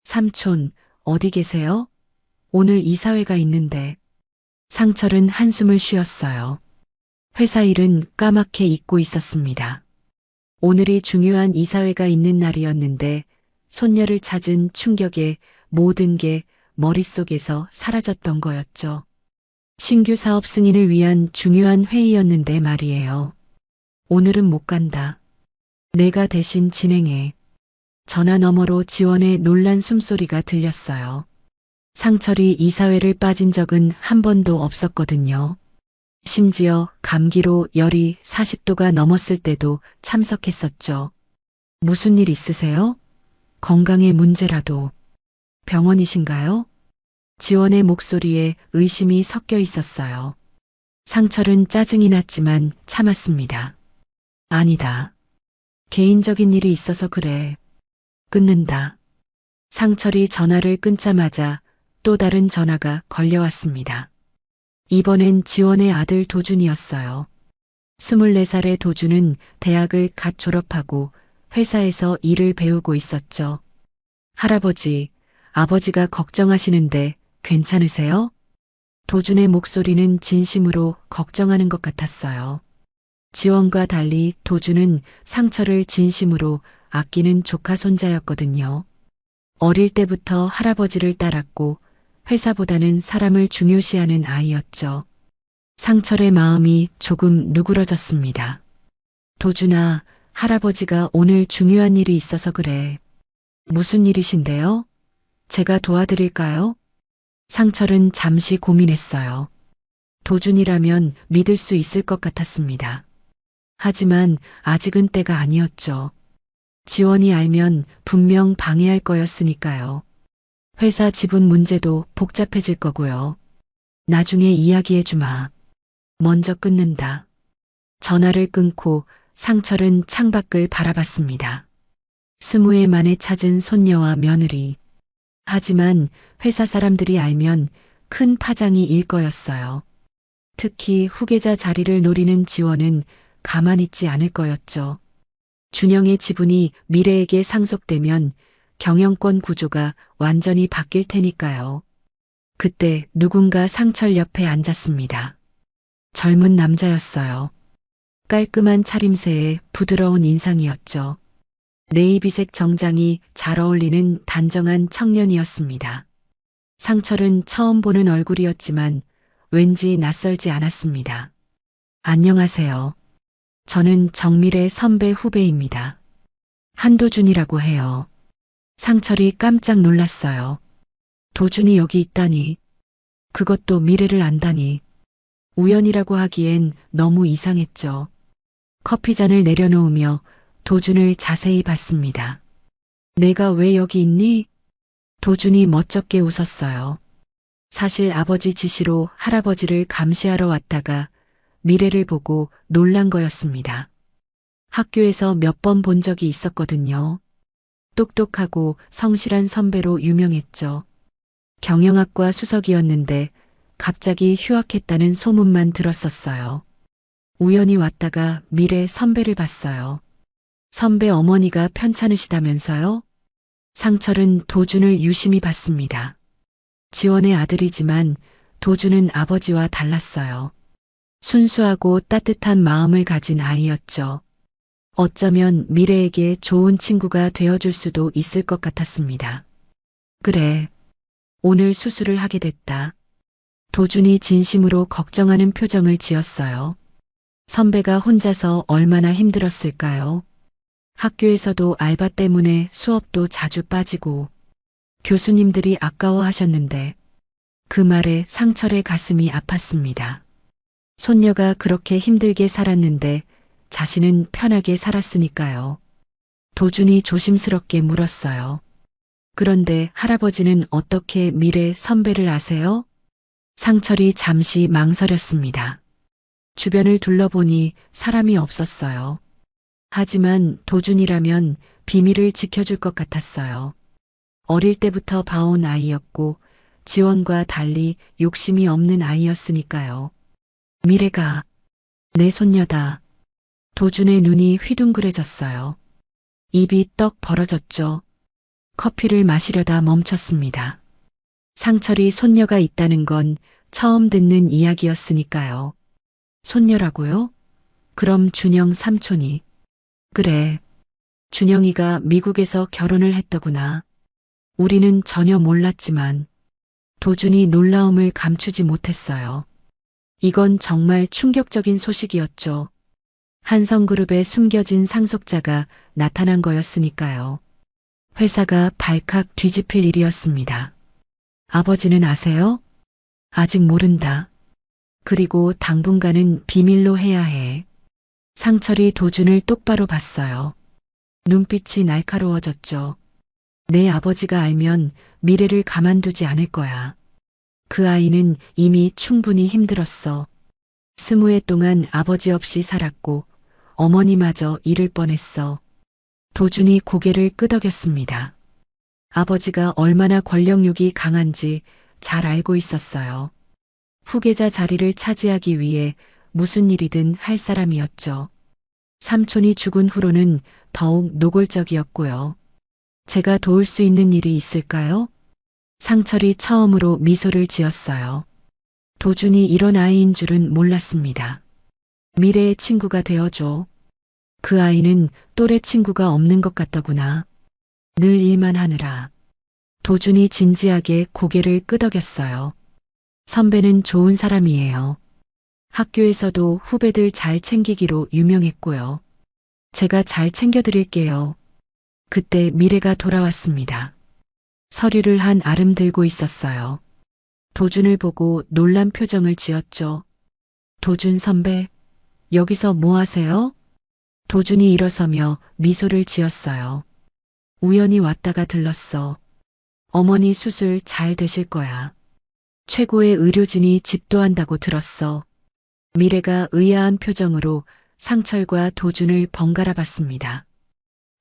삼촌, 어디 계세요? 오늘 이사회가 있는데. 상철은 한숨을 쉬었어요. 회사 일은 까맣게 잊고 있었습니다. 오늘이 중요한 이사회가 있는 날이었는데 손녀를 찾은 충격에 모든 게 머릿속에서 사라졌던 거였죠. 신규 사업 승인을 위한 중요한 회의였는데 말이에요. 오늘은 못 간다. 내가 대신 진행해. 전화 너머로 지원의 놀란 숨소리가 들렸어요. 상철이 이사회를 빠진 적은 한 번도 없었거든요. 심지어 감기로 열이 40도가 넘었을 때도 참석했었죠. 무슨 일 있으세요? 건강에 문제라도. 병원이신가요? 지원의 목소리에 의심이 섞여 있었어요. 상철은 짜증이 났지만 참았습니다. 아니다. 개인적인 일이 있어서 그래. 끊는다. 상철이 전화를 끊자마자 또 다른 전화가 걸려왔습니다. 이번엔 지원의 아들 도준이었어요. 24살의 도준은 대학을 갓 졸업하고 회사에서 일을 배우고 있었죠. 할아버지, 아버지가 걱정하시는데 괜찮으세요? 도준의 목소리는 진심으로 걱정하는 것 같았어요. 지원과 달리 도준은 상철을 진심으로 아끼는 조카 손자였거든요. 어릴 때부터 할아버지를 따랐고 회사보다는 사람을 중요시하는 아이였죠. 상철의 마음이 조금 누그러졌습니다. 도준아, 할아버지가 오늘 중요한 일이 있어서 그래. 무슨 일이신데요? 제가 도와드릴까요? 상철은 잠시 고민했어요. 도준이라면 믿을 수 있을 것 같았습니다. 하지만 아직은 때가 아니었죠. 지원이 알면 분명 방해할 거였으니까요. 회사 지분 문제도 복잡해질 거고요. 나중에 이야기해 주마. 먼저 끊는다. 전화를 끊고 상철은 창밖을 바라봤습니다. 20회 만에 찾은 손녀와 며느리. 하지만 회사 사람들이 알면 큰 파장이 일 거였어요. 특히 후계자 자리를 노리는 지원은 가만히 있지 않을 거였죠. 준영의 지분이 미래에게 상속되면 경영권 구조가 완전히 바뀔 테니까요. 그때 누군가 상철 옆에 앉았습니다. 젊은 남자였어요. 깔끔한 차림새에 부드러운 인상이었죠. 네이비색 정장이 잘 어울리는 단정한 청년이었습니다. 상철은 처음 보는 얼굴이었지만 왠지 낯설지 않았습니다. 안녕하세요. 저는 정밀의 선배 후배입니다. 한도준이라고 해요. 상철이 깜짝 놀랐어요. 도준이 여기 있다니. 그것도 미래를 안다니. 우연이라고 하기엔 너무 이상했죠. 커피잔을 내려놓으며 도준을 자세히 봤습니다. 내가 왜 여기 있니? 도준이 멋쩍게 웃었어요. 사실 아버지 지시로 할아버지를 감시하러 왔다가 미래를 보고 놀란 거였습니다. 학교에서 몇 번 본 적이 있었거든요. 똑똑하고 성실한 선배로 유명했죠. 경영학과 수석이었는데 갑자기 휴학했다는 소문만 들었었어요. 우연히 왔다가 미래 선배를 봤어요. 선배 어머니가 편찮으시다면서요? 상철은 도준을 유심히 봤습니다. 지원의 아들이지만 도준은 아버지와 달랐어요. 순수하고 따뜻한 마음을 가진 아이였죠. 어쩌면 미래에게 좋은 친구가 되어줄 수도 있을 것 같았습니다. 그래. 오늘 수술을 하게 됐다. 도준이 진심으로 걱정하는 표정을 지었어요. 선배가 혼자서 얼마나 힘들었을까요? 학교에서도 알바 때문에 수업도 자주 빠지고 교수님들이 아까워하셨는데 그 말에 상철의 가슴이 아팠습니다. 손녀가 그렇게 힘들게 살았는데 자신은 편하게 살았으니까요. 도준이 조심스럽게 물었어요. 그런데 할아버지는 어떻게 미래 선배를 아세요? 상철이 잠시 망설였습니다. 주변을 둘러보니 사람이 없었어요. 하지만 도준이라면 비밀을 지켜줄 것 같았어요. 어릴 때부터 봐온 아이였고 지원과 달리 욕심이 없는 아이였으니까요. 미래가 내 손녀다. 도준의 눈이 휘둥그레졌어요. 입이 떡 벌어졌죠. 커피를 마시려다 멈췄습니다. 상철이 손녀가 있다는 건 처음 듣는 이야기였으니까요. 손녀라고요? 그럼 준영 삼촌이. 그래. 준영이가 미국에서 결혼을 했더구나. 우리는 전혀 몰랐지만 도준이 놀라움을 감추지 못했어요. 이건 정말 충격적인 소식이었죠. 한성그룹에 숨겨진 상속자가 나타난 거였으니까요. 회사가 발칵 뒤집힐 일이었습니다. 아버지는 아세요? 아직 모른다. 그리고 당분간은 비밀로 해야 해. 상철이 도준을 똑바로 봤어요. 눈빛이 날카로워졌죠. 내 아버지가 알면 미래를 가만두지 않을 거야. 그 아이는 이미 충분히 힘들었어. 20해 동안 아버지 없이 살았고 어머니마저 잃을 뻔했어. 도준이 고개를 끄덕였습니다. 아버지가 얼마나 권력욕이 강한지 잘 알고 있었어요. 후계자 자리를 차지하기 위해 무슨 일이든 할 사람이었죠. 삼촌이 죽은 후로는 더욱 노골적이었고요. 제가 도울 수 있는 일이 있을까요? 상철이 처음으로 미소를 지었어요. 도준이 이런 아이인 줄은 몰랐습니다. 미래의 친구가 되어줘. 그 아이는 또래 친구가 없는 것 같더구나. 늘 일만 하느라. 도준이 진지하게 고개를 끄덕였어요. 선배는 좋은 사람이에요. 학교에서도 후배들 잘 챙기기로 유명했고요. 제가 잘 챙겨드릴게요. 그때 미래가 돌아왔습니다. 서류를 한 아름 들고 있었어요. 도준을 보고 놀란 표정을 지었죠. 도준 선배, 여기서 뭐 하세요? 도준이 일어서며 미소를 지었어요. 우연히 왔다가 들렀어. 어머니 수술 잘 되실 거야. 최고의 의료진이 집도한다고 들었어. 미래가 의아한 표정으로 상철과 도준을 번갈아 봤습니다.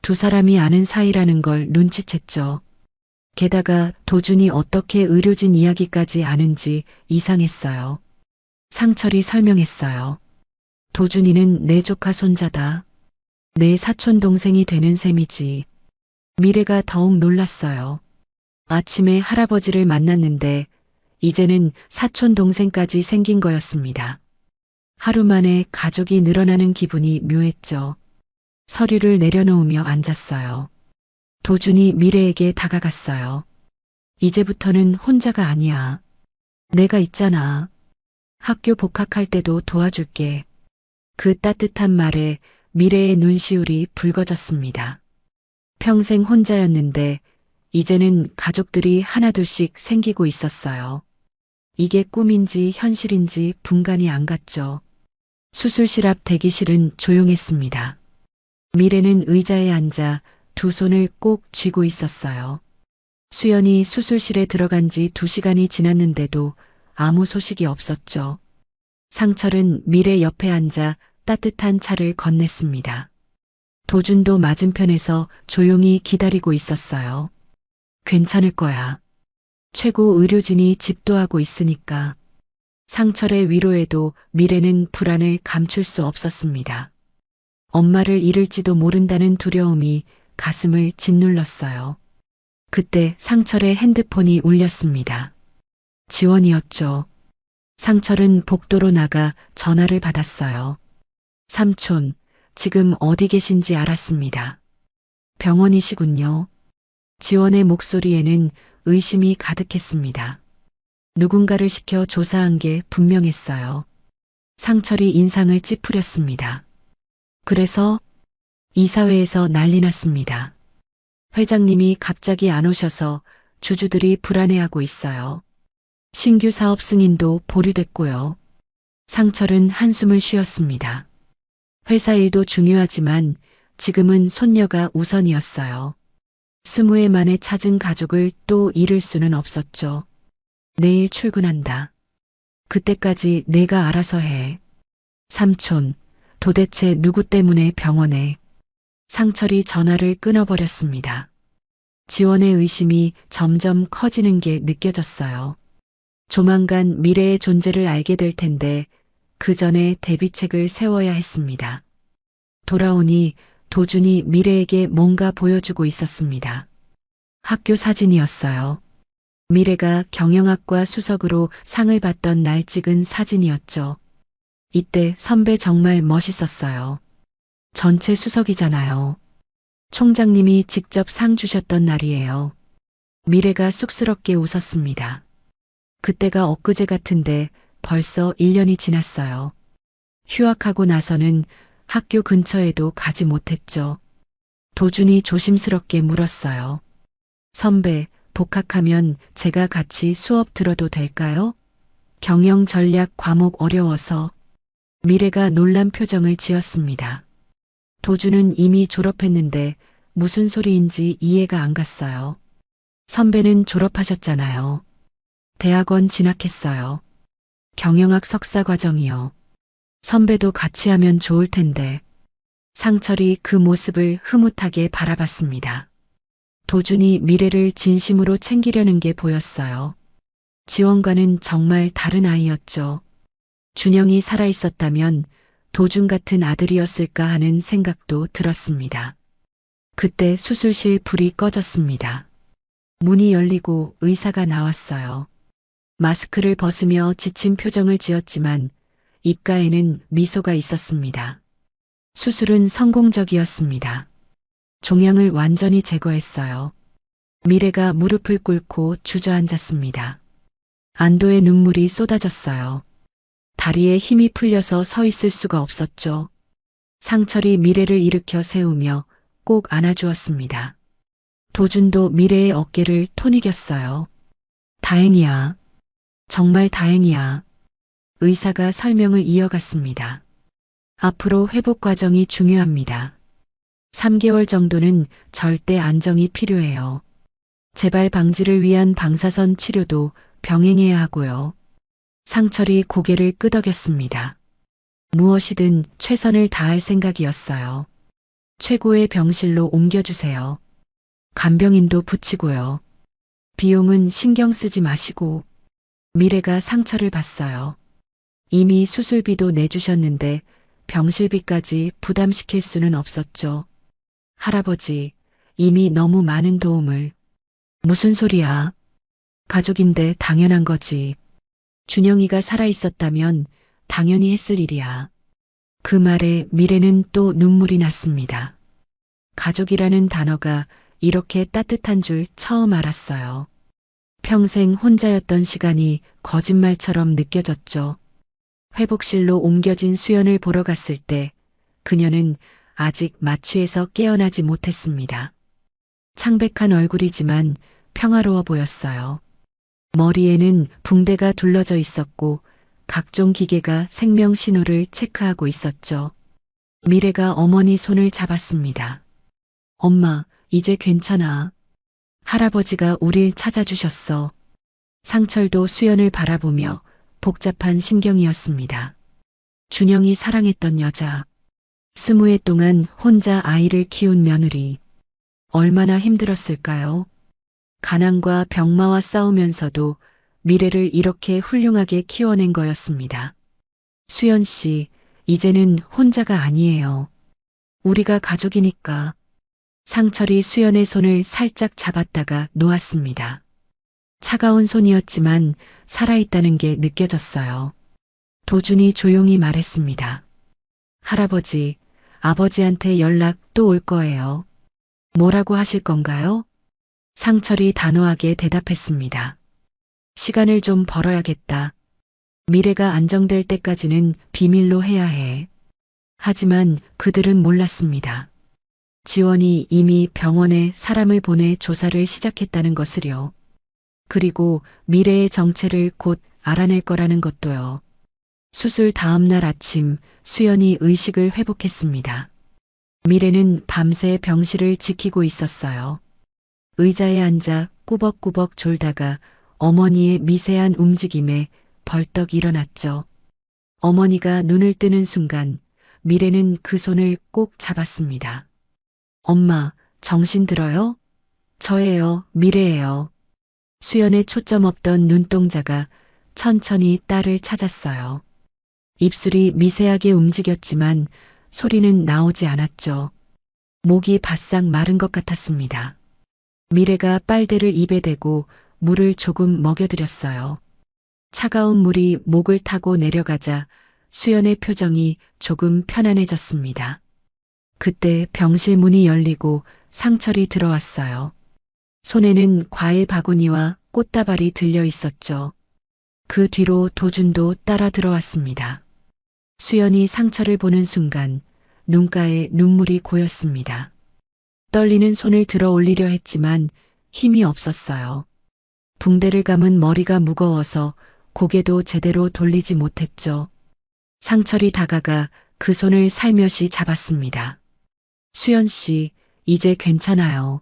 두 사람이 아는 사이라는 걸 눈치챘죠. 게다가 도준이 어떻게 의료진 이야기까지 아는지 이상했어요. 상철이 설명했어요. 도준이는 내 조카 손자다. 내 사촌 동생이 되는 셈이지. 미래가 더욱 놀랐어요. 아침에 할아버지를 만났는데 이제는 사촌 동생까지 생긴 거였습니다. 하루 만에 가족이 늘어나는 기분이 묘했죠. 서류를 내려놓으며 앉았어요. 도준이 미래에게 다가갔어요. 이제부터는 혼자가 아니야. 내가 있잖아. 학교 복학할 때도 도와줄게. 그 따뜻한 말에 미래의 눈시울이 붉어졌습니다. 평생 혼자였는데 이제는 가족들이 하나둘씩 생기고 있었어요. 이게 꿈인지 현실인지 분간이 안 갔죠. 수술실 앞 대기실은 조용했습니다. 미래는 의자에 앉아 두 손을 꼭 쥐고 있었어요. 수연이 수술실에 들어간 지 2시간이 지났는데도 아무 소식이 없었죠. 상철은 미래 옆에 앉아 따뜻한 차를 건넸습니다. 도준도 맞은편에서 조용히 기다리고 있었어요. 괜찮을 거야. 최고 의료진이 집도하고 있으니까. 상철의 위로에도 미래는 불안을 감출 수 없었습니다. 엄마를 잃을지도 모른다는 두려움이 가슴을 짓눌렀어요. 그때 상철의 핸드폰이 울렸습니다. 지원이었죠. 상철은 복도로 나가 전화를 받았어요. 삼촌, 지금 어디 계신지 알았습니다. 병원이시군요. 지원의 목소리에는 의심이 가득했습니다. 누군가를 시켜 조사한 게 분명했어요. 상철이 인상을 찌푸렸습니다. 그래서 이사회에서 난리 났습니다. 회장님이 갑자기 안 오셔서 주주들이 불안해하고 있어요. 신규 사업 승인도 보류됐고요. 상철은 한숨을 쉬었습니다. 회사 일도 중요하지만 지금은 손녀가 우선이었어요. 20회 만에 찾은 가족을 또 잃을 수는 없었죠. 내일 출근한다. 그때까지 내가 알아서 해. 삼촌, 도대체 누구 때문에 병원에? 상철이 전화를 끊어버렸습니다. 지원의 의심이 점점 커지는 게 느껴졌어요. 조만간 미래의 존재를 알게 될 텐데 그 전에 대비책을 세워야 했습니다. 돌아오니 도준이 미래에게 뭔가 보여주고 있었습니다. 학교 사진이었어요. 미래가 경영학과 수석으로 상을 받던 날 찍은 사진이었죠. 이때 선배 정말 멋있었어요. 전체 수석이잖아요. 총장님이 직접 상 주셨던 날이에요. 미래가 쑥스럽게 웃었습니다. 그때가 엊그제 같은데 벌써 1년이 지났어요. 휴학하고 나서는 학교 근처에도 가지 못했죠. 도준이 조심스럽게 물었어요. 선배, 복학하면 제가 같이 수업 들어도 될까요? 경영 전략 과목 어려워서. 미래가 놀란 표정을 지었습니다. 도준은 이미 졸업했는데 무슨 소리인지 이해가 안 갔어요. 선배는 졸업하셨잖아요. 대학원 진학했어요. 경영학 석사 과정이요. 선배도 같이 하면 좋을 텐데. 상철이 그 모습을 흐뭇하게 바라봤습니다. 도준이 미래를 진심으로 챙기려는 게 보였어요. 지원과는 정말 다른 아이였죠. 준영이 살아있었다면 도준 같은 아들이었을까 하는 생각도 들었습니다. 그때 수술실 불이 꺼졌습니다. 문이 열리고 의사가 나왔어요. 마스크를 벗으며 지친 표정을 지었지만 입가에는 미소가 있었습니다. 수술은 성공적이었습니다. 종양을 완전히 제거했어요. 미래가 무릎을 꿇고 주저앉았습니다. 안도의 눈물이 쏟아졌어요. 다리에 힘이 풀려서 서 있을 수가 없었죠. 상철이 미래를 일으켜 세우며 꼭 안아주었습니다. 도준도 미래의 어깨를 토닉였어요. 다행이야. 정말 다행이야. 의사가 설명을 이어갔습니다. 앞으로 회복 과정이 중요합니다. 3개월 정도는 절대 안정이 필요해요. 재발 방지를 위한 방사선 치료도 병행해야 하고요. 상철이 고개를 끄덕였습니다. 무엇이든 최선을 다할 생각이었어요. 최고의 병실로 옮겨주세요. 간병인도 붙이고요. 비용은 신경 쓰지 마시고. 미래가 상처를 봤어요. 이미 수술비도 내주셨는데 병실비까지 부담시킬 수는 없었죠. 할아버지, 이미 너무 많은 도움을. 무슨 소리야? 가족인데 당연한 거지. 준영이가 살아있었다면 당연히 했을 일이야. 그 말에 미래는 또 눈물이 났습니다. 가족이라는 단어가 이렇게 따뜻한 줄 처음 알았어요. 평생 혼자였던 시간이 거짓말처럼 느껴졌죠. 회복실로 옮겨진 수연을 보러 갔을 때 그녀는 아직 마취에서 깨어나지 못했습니다. 창백한 얼굴이지만 평화로워 보였어요. 머리에는 붕대가 둘러져 있었고 각종 기계가 생명 신호를 체크하고 있었죠. 미래가 어머니 손을 잡았습니다. 엄마, 이제 괜찮아. 할아버지가 우릴 찾아주셨어. 상철도 수연을 바라보며 복잡한 심경이었습니다. 준영이 사랑했던 여자. 20해 동안 혼자 아이를 키운 며느리. 얼마나 힘들었을까요? 가난과 병마와 싸우면서도 미래를 이렇게 훌륭하게 키워낸 거였습니다. 수연 씨, 이제는 혼자가 아니에요. 우리가 가족이니까. 상철이 수연의 손을 살짝 잡았다가 놓았습니다. 차가운 손이었지만 살아있다는 게 느껴졌어요. 도준이 조용히 말했습니다. 할아버지, 아버지한테 연락 또 올 거예요. 뭐라고 하실 건가요? 상철이 단호하게 대답했습니다. 시간을 좀 벌어야겠다. 미래가 안정될 때까지는 비밀로 해야 해. 하지만 그들은 몰랐습니다. 지원이 이미 병원에 사람을 보내 조사를 시작했다는 것을요. 그리고 미래의 정체를 곧 알아낼 거라는 것도요. 수술 다음 날 아침 수연이 의식을 회복했습니다. 미래는 밤새 병실을 지키고 있었어요. 의자에 앉아 꾸벅꾸벅 졸다가 어머니의 미세한 움직임에 벌떡 일어났죠. 어머니가 눈을 뜨는 순간 미래는 그 손을 꼭 잡았습니다. 엄마, 정신 들어요? 저예요, 미래예요. 수연의 초점 없던 눈동자가 천천히 딸을 찾았어요. 입술이 미세하게 움직였지만 소리는 나오지 않았죠. 목이 바싹 마른 것 같았습니다. 미래가 빨대를 입에 대고 물을 조금 먹여드렸어요. 차가운 물이 목을 타고 내려가자 수연의 표정이 조금 편안해졌습니다. 그때 병실 문이 열리고 상철이 들어왔어요. 손에는 과일 바구니와 꽃다발이 들려 있었죠. 그 뒤로 도준도 따라 들어왔습니다. 수연이 상철을 보는 순간 눈가에 눈물이 고였습니다. 떨리는 손을 들어 올리려 했지만 힘이 없었어요. 붕대를 감은 머리가 무거워서 고개도 제대로 돌리지 못했죠. 상철이 다가가 그 손을 살며시 잡았습니다. 수연 씨, 이제 괜찮아요.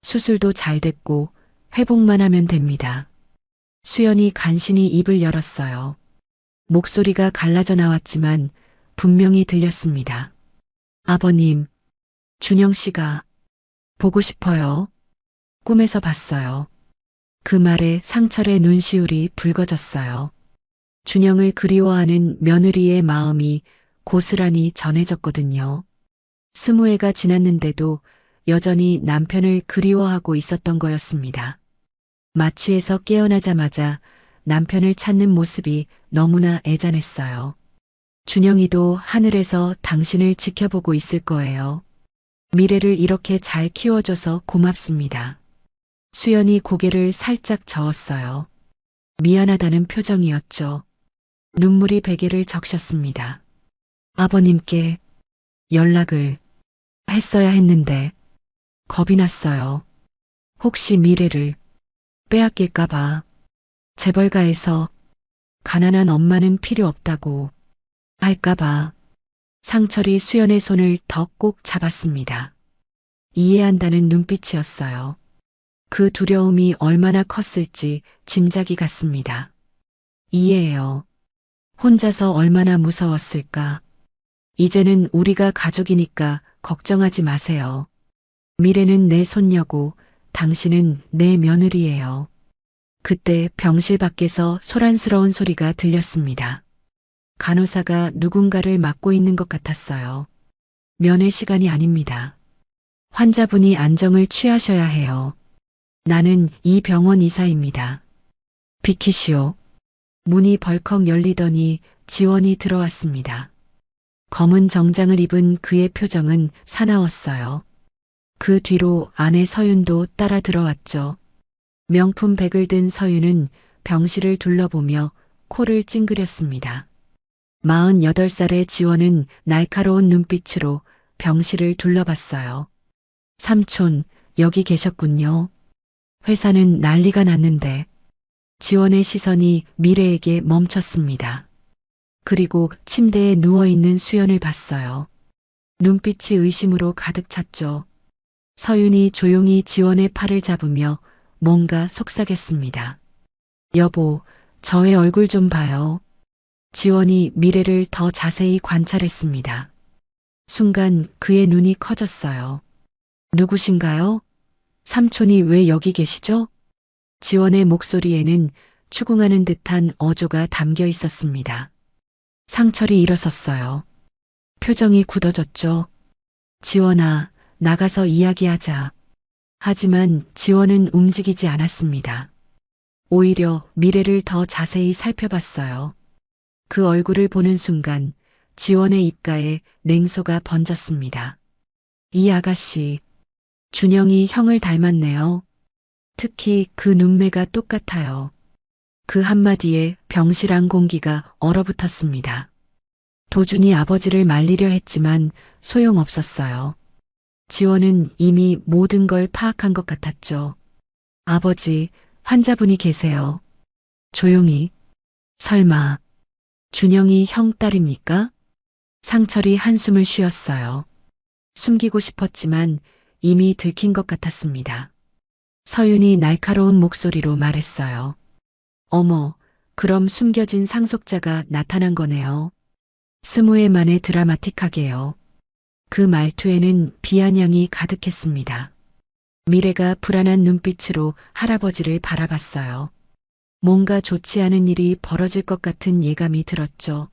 수술도 잘 됐고 회복만 하면 됩니다. 수연이 간신히 입을 열었어요. 목소리가 갈라져 나왔지만 분명히 들렸습니다. 아버님, 준영 씨가 보고 싶어요. 꿈에서 봤어요. 그 말에 상철의 눈시울이 붉어졌어요. 준영을 그리워하는 며느리의 마음이 고스란히 전해졌거든요. 20해가 지났는데도 여전히 남편을 그리워하고 있었던 거였습니다. 마취에서 깨어나자마자 남편을 찾는 모습이 너무나 애잔했어요. 준영이도 하늘에서 당신을 지켜보고 있을 거예요. 미래를 이렇게 잘 키워줘서 고맙습니다. 수연이 고개를 살짝 저었어요. 미안하다는 표정이었죠. 눈물이 베개를 적셨습니다. 아버님께 연락을 했어야 했는데 겁이 났어요. 혹시 미래를 빼앗길까봐. 재벌가에서 가난한 엄마는 필요 없다고 할까봐. 상철이 수연의 손을 더 꼭 잡았습니다. 이해한다는 눈빛이었어요. 그 두려움이 얼마나 컸을지 짐작이 갔습니다. 이해해요. 혼자서 얼마나 무서웠을까. 이제는 우리가 가족이니까 걱정하지 마세요. 미래는 내 손녀고 당신은 내 며느리예요. 그때 병실 밖에서 소란스러운 소리가 들렸습니다. 간호사가 누군가를 맡고 있는 것 같았어요. 면회 시간이 아닙니다. 환자분이 안정을 취하셔야 해요. 나는 이 병원 의사입니다. 비키시오. 문이 벌컥 열리더니 지원이 들어왔습니다. 검은 정장을 입은 그의 표정은 사나웠어요. 그 뒤로 아내 서윤도 따라 들어왔죠. 명품 백을 든 서윤은 병실을 둘러보며 코를 찡그렸습니다. 48살의 지원은 날카로운 눈빛으로 병실을 둘러봤어요. 삼촌, 여기 계셨군요. 회사는 난리가 났는데 지원의 시선이 미래에게 멈췄습니다. 그리고 침대에 누워있는 수연을 봤어요. 눈빛이 의심으로 가득 찼죠. 서윤이 조용히 지원의 팔을 잡으며 뭔가 속삭였습니다. 여보, 저의 얼굴 좀 봐요. 지원이 미래를 더 자세히 관찰했습니다. 순간 그의 눈이 커졌어요. 누구신가요? 삼촌이 왜 여기 계시죠? 지원의 목소리에는 추궁하는 듯한 어조가 담겨 있었습니다. 상철이 일어섰어요. 표정이 굳어졌죠. 지원아, 나가서 이야기하자. 하지만 지원은 움직이지 않았습니다. 오히려 미래를 더 자세히 살펴봤어요. 그 얼굴을 보는 순간 지원의 입가에 냉소가 번졌습니다. 이 아가씨, 준영이 형을 닮았네요. 특히 그 눈매가 똑같아요. 그 한마디에 병실 공기가 얼어붙었습니다. 도준이 아버지를 말리려 했지만 소용없었어요. 지원은 이미 모든 걸 파악한 것 같았죠. 아버지, 환자분이 계세요. 조용히. 설마, 준영이 형 딸입니까? 상철이 한숨을 쉬었어요. 숨기고 싶었지만 이미 들킨 것 같았습니다. 서윤이 날카로운 목소리로 말했어요. 어머, 그럼 숨겨진 상속자가 나타난 거네요. 20회 만에 드라마틱하게요. 그 말투에는 비아냥이 가득했습니다. 미래가 불안한 눈빛으로 할아버지를 바라봤어요. 뭔가 좋지 않은 일이 벌어질 것 같은 예감이 들었죠.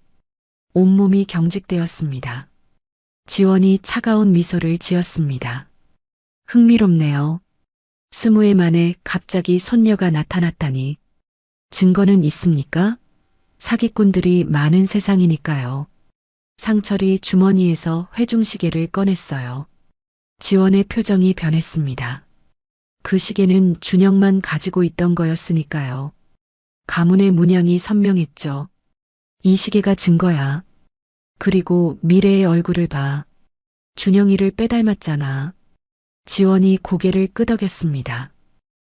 온몸이 경직되었습니다. 지원이 차가운 미소를 지었습니다. 흥미롭네요. 20회 만에 갑자기 손녀가 나타났다니. 증거는 있습니까? 사기꾼들이 많은 세상이니까요. 상철이 주머니에서 회중시계를 꺼냈어요. 지원의 표정이 변했습니다. 그 시계는 준영만 가지고 있던 거였으니까요. 가문의 문양이 선명했죠. 이 시계가 증거야. 그리고 미래의 얼굴을 봐. 준영이를 빼닮았잖아. 지원이 고개를 끄덕였습니다.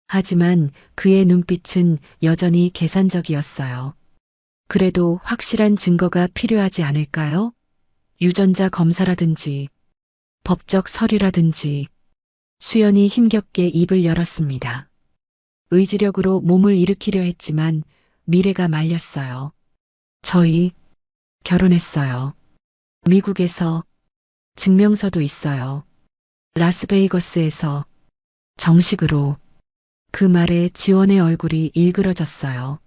하지만 그의 눈빛은 여전히 계산적이었어요. 그래도 확실한 증거가 필요하지 않을까요? 유전자 검사라든지 법적 서류라든지. 수연이 힘겹게 입을 열었습니다. 의지력으로 몸을 일으키려 했지만 미래가 말렸어요. 저희 결혼했어요. 미국에서 증명서도 있어요. 라스베이거스에서 정식으로. 그 말에 지원의 얼굴이 일그러졌어요.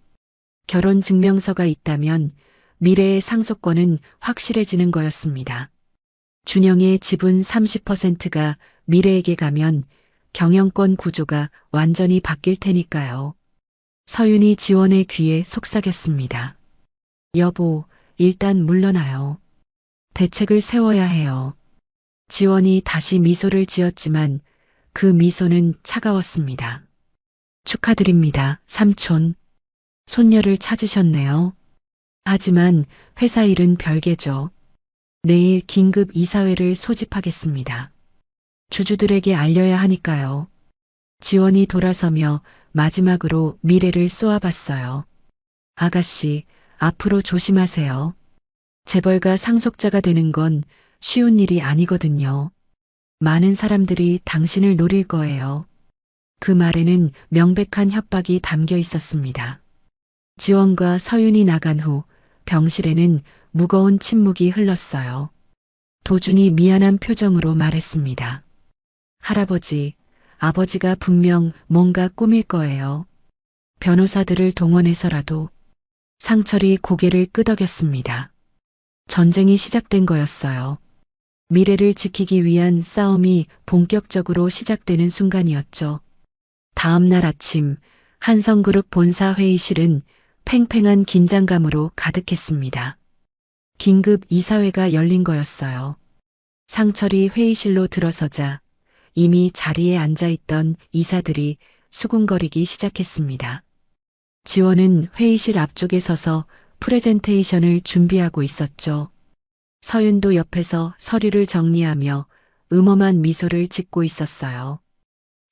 결혼 증명서가 있다면 미래의 상속권은 확실해지는 거였습니다. 준영의 지분 30%가 미래에게 가면 경영권 구조가 완전히 바뀔 테니까요. 서윤이 지원의 귀에 속삭였습니다. 여보, 일단 물러나요. 대책을 세워야 해요. 지원이 다시 미소를 지었지만 그 미소는 차가웠습니다. 축하드립니다, 삼촌. 손녀를 찾으셨네요. 하지만 회사 일은 별개죠. 내일 긴급 이사회를 소집하겠습니다. 주주들에게 알려야 하니까요. 지원이 돌아서며 마지막으로 미래를 쏘아봤어요. 아가씨, 앞으로 조심하세요. 재벌가 상속자가 되는 건 쉬운 일이 아니거든요. 많은 사람들이 당신을 노릴 거예요. 그 말에는 명백한 협박이 담겨 있었습니다. 지원과 서윤이 나간 후 병실에는 무거운 침묵이 흘렀어요. 도준이 미안한 표정으로 말했습니다. 할아버지, 아버지가 분명 뭔가 꾸밀 거예요. 변호사들을 동원해서라도. 상철이 고개를 끄덕였습니다. 전쟁이 시작된 거였어요. 미래를 지키기 위한 싸움이 본격적으로 시작되는 순간이었죠. 다음 날 아침 한성그룹 본사 회의실은 팽팽한 긴장감으로 가득했습니다. 긴급 이사회가 열린 거였어요. 상철이 회의실로 들어서자 이미 자리에 앉아있던 이사들이 수군거리기 시작했습니다. 지원은 회의실 앞쪽에 서서 프레젠테이션을 준비하고 있었죠. 서윤도 옆에서 서류를 정리하며 음험한 미소를 짓고 있었어요.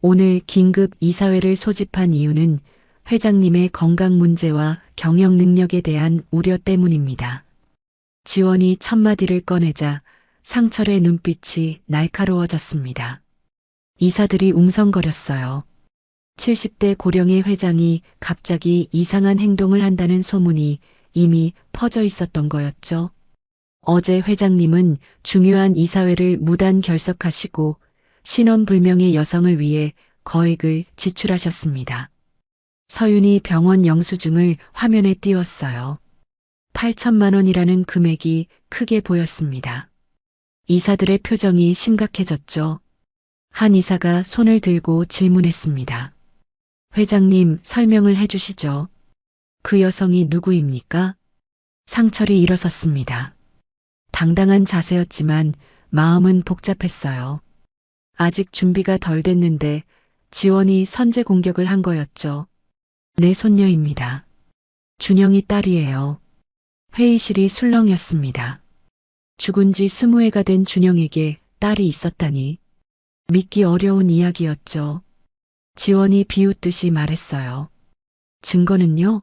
오늘 긴급 이사회를 소집한 이유는 회장님의 건강 문제와 경영 능력에 대한 우려 때문입니다. 지원이 첫마디를 꺼내자 상철의 눈빛이 날카로워졌습니다. 이사들이 웅성거렸어요. 70대 고령의 회장이 갑자기 이상한 행동을 한다는 소문이 이미 퍼져 있었던 거였죠. 어제 회장님은 중요한 이사회를 무단 결석하시고 신원불명의 여성을 위해 거액을 지출하셨습니다. 서윤이 병원 영수증을 화면에 띄웠어요. 8천만 원이라는 금액이 크게 보였습니다. 이사들의 표정이 심각해졌죠. 한 이사가 손을 들고 질문했습니다. 회장님, 설명을 해주시죠. 그 여성이 누구입니까? 상철이 일어섰습니다. 당당한 자세였지만 마음은 복잡했어요. 아직 준비가 덜 됐는데 지원이 선제 공격을 한 거였죠. 내 손녀입니다. 준영이 딸이에요. 회의실이 술렁였습니다. 죽은 지 20회가 된 준영에게 딸이 있었다니. 믿기 어려운 이야기였죠. 지원이 비웃듯이 말했어요. 증거는요?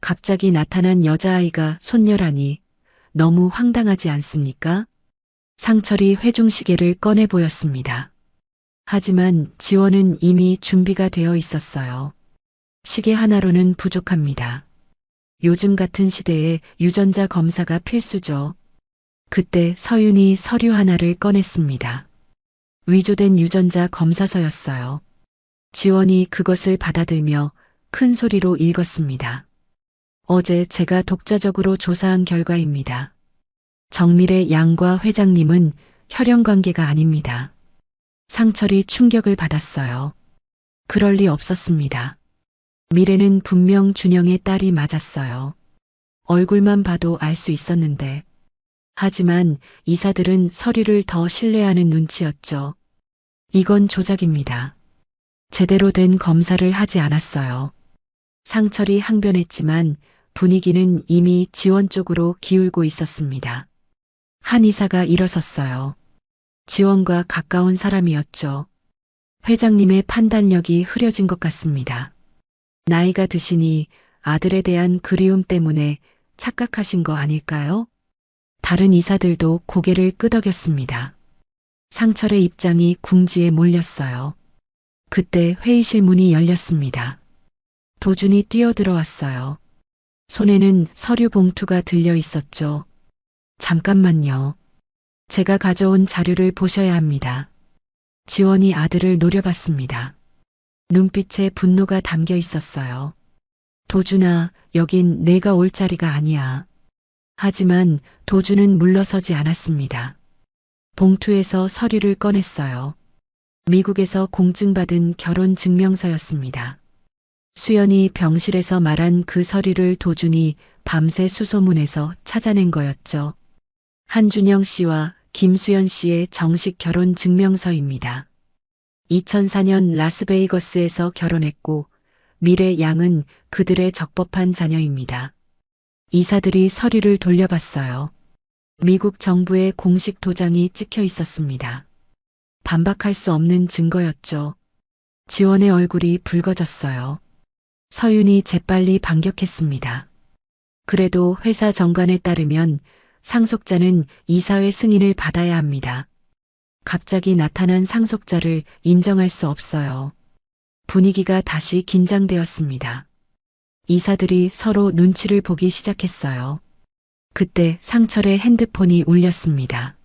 갑자기 나타난 여자아이가 손녀라니 너무 황당하지 않습니까? 상철이 회중시계를 꺼내 보였습니다. 하지만 지원은 이미 준비가 되어 있었어요. 시계 하나로는 부족합니다. 요즘 같은 시대에 유전자 검사가 필수죠. 그때 서윤이 서류 하나를 꺼냈습니다. 위조된 유전자 검사서였어요. 지원이 그것을 받아들며 큰 소리로 읽었습니다. 어제 제가 독자적으로 조사한 결과입니다. 정밀의 양과 회장님은 혈연 관계가 아닙니다. 상철이 충격을 받았어요. 그럴 리 없었습니다. 미래는 분명 준영의 딸이 맞았어요. 얼굴만 봐도 알 수 있었는데. 하지만 이사들은 서류를 더 신뢰하는 눈치였죠. 이건 조작입니다. 제대로 된 검사를 하지 않았어요. 상철이 항변했지만 분위기는 이미 지원 쪽으로 기울고 있었습니다. 한 이사가 일어섰어요. 지원과 가까운 사람이었죠. 회장님의 판단력이 흐려진 것 같습니다. 나이가 드시니 아들에 대한 그리움 때문에 착각하신 거 아닐까요? 다른 이사들도 고개를 끄덕였습니다. 상철의 입장이 궁지에 몰렸어요. 그때 회의실 문이 열렸습니다. 도준이 뛰어들어왔어요. 손에는 서류 봉투가 들려 있었죠. 잠깐만요. 제가 가져온 자료를 보셔야 합니다. 지원이 아들을 노려봤습니다. 눈빛에 분노가 담겨 있었어요. 도준아, 여긴 내가 올 자리가 아니야. 하지만 도준은 물러서지 않았습니다. 봉투에서 서류를 꺼냈어요. 미국에서 공증받은 결혼 증명서였습니다. 수연이 병실에서 말한 그 서류를 도준이 밤새 수소문해서 찾아낸 거였죠. 한준영 씨와 김수연 씨의 정식 결혼 증명서입니다. 2004년 라스베이거스에서 결혼했고 미래 양은 그들의 적법한 자녀입니다. 이사들이 서류를 돌려봤어요. 미국 정부의 공식 도장이 찍혀 있었습니다. 반박할 수 없는 증거였죠. 지원의 얼굴이 붉어졌어요. 서윤이 재빨리 반격했습니다. 그래도 회사 정관에 따르면 상속자는 이사회 승인을 받아야 합니다. 갑자기 나타난 상속자를 인정할 수 없어요. 분위기가 다시 긴장되었습니다. 이사들이 서로 눈치를 보기 시작했어요. 그때 상철의 핸드폰이 울렸습니다.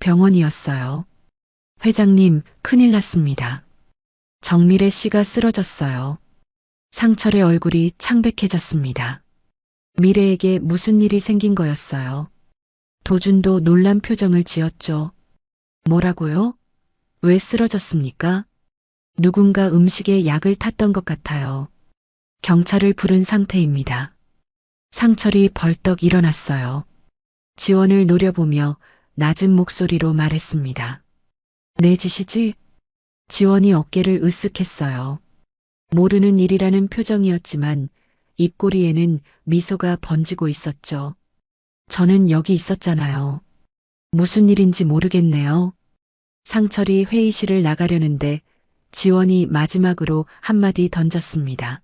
병원이었어요. 회장님, 큰일 났습니다. 정미래 씨가 쓰러졌어요. 상철의 얼굴이 창백해졌습니다. 미래에게 무슨 일이 생긴 거였어요. 도준도 놀란 표정을 지었죠. 뭐라고요? 왜 쓰러졌습니까? 누군가 음식에 약을 탔던 것 같아요. 경찰을 부른 상태입니다. 상철이 벌떡 일어났어요. 지원을 노려보며 낮은 목소리로 말했습니다. 내 짓이지? 지원이 어깨를 으쓱했어요. 모르는 일이라는 표정이었지만 입꼬리에는 미소가 번지고 있었죠. 저는 여기 있었잖아요. 무슨 일인지 모르겠네요. 상철이 회의실을 나가려는데 지원이 마지막으로 한마디 던졌습니다.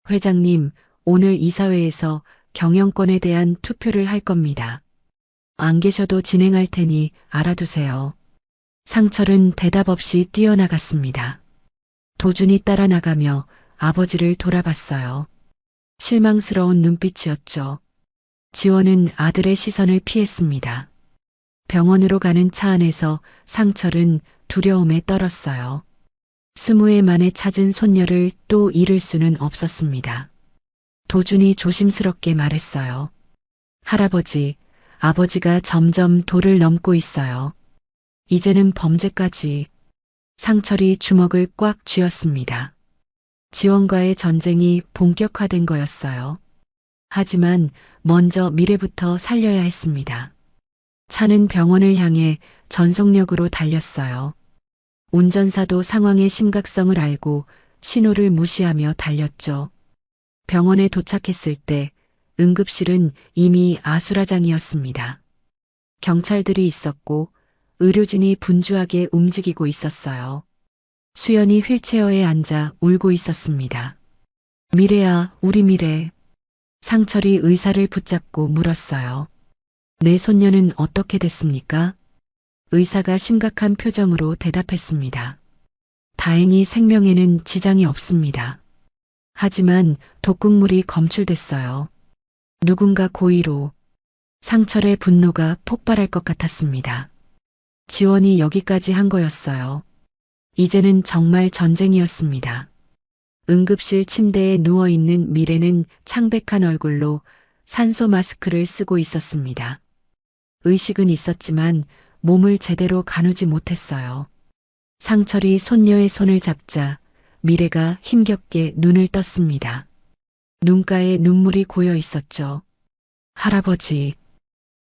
회장님, 오늘 이사회에서 경영권에 대한 투표를 할 겁니다. 안 계셔도 진행할 테니 알아두세요. 상철은 대답 없이 뛰어나갔습니다. 도준이 따라 나가며 아버지를 돌아봤어요. 실망스러운 눈빛이었죠. 지원은 아들의 시선을 피했습니다. 병원으로 가는 차 안에서 상철은 두려움에 떨었어요. 20회 만에 찾은 손녀를 또 잃을 수는 없었습니다. 도준이 조심스럽게 말했어요. 할아버지, 아버지가 점점 도를 넘고 있어요. 이제는 범죄까지. 상철이 주먹을 꽉 쥐었습니다. 지원과의 전쟁이 본격화된 거였어요. 하지만 먼저 미래부터 살려야 했습니다. 차는 병원을 향해 전속력으로 달렸어요. 운전사도 상황의 심각성을 알고 신호를 무시하며 달렸죠. 병원에 도착했을 때 응급실은 이미 아수라장이었습니다. 경찰들이 있었고 의료진이 분주하게 움직이고 있었어요. 수연이 휠체어에 앉아 울고 있었습니다. 미래야, 우리 미래. 상철이 의사를 붙잡고 물었어요. 내 손녀는 어떻게 됐습니까? 의사가 심각한 표정으로 대답했습니다. 다행히 생명에는 지장이 없습니다. 하지만 독극물이 검출됐어요. 누군가 고의로. 상철의 분노가 폭발할 것 같았습니다. 지원이 여기까지 한 거였어요. 이제는 정말 전쟁이었습니다. 응급실 침대에 누워있는 미래는 창백한 얼굴로 산소 마스크를 쓰고 있었습니다. 의식은 있었지만 몸을 제대로 가누지 못했어요. 상철이 손녀의 손을 잡자 미래가 힘겹게 눈을 떴습니다. 눈가에 눈물이 고여 있었죠. 할아버지,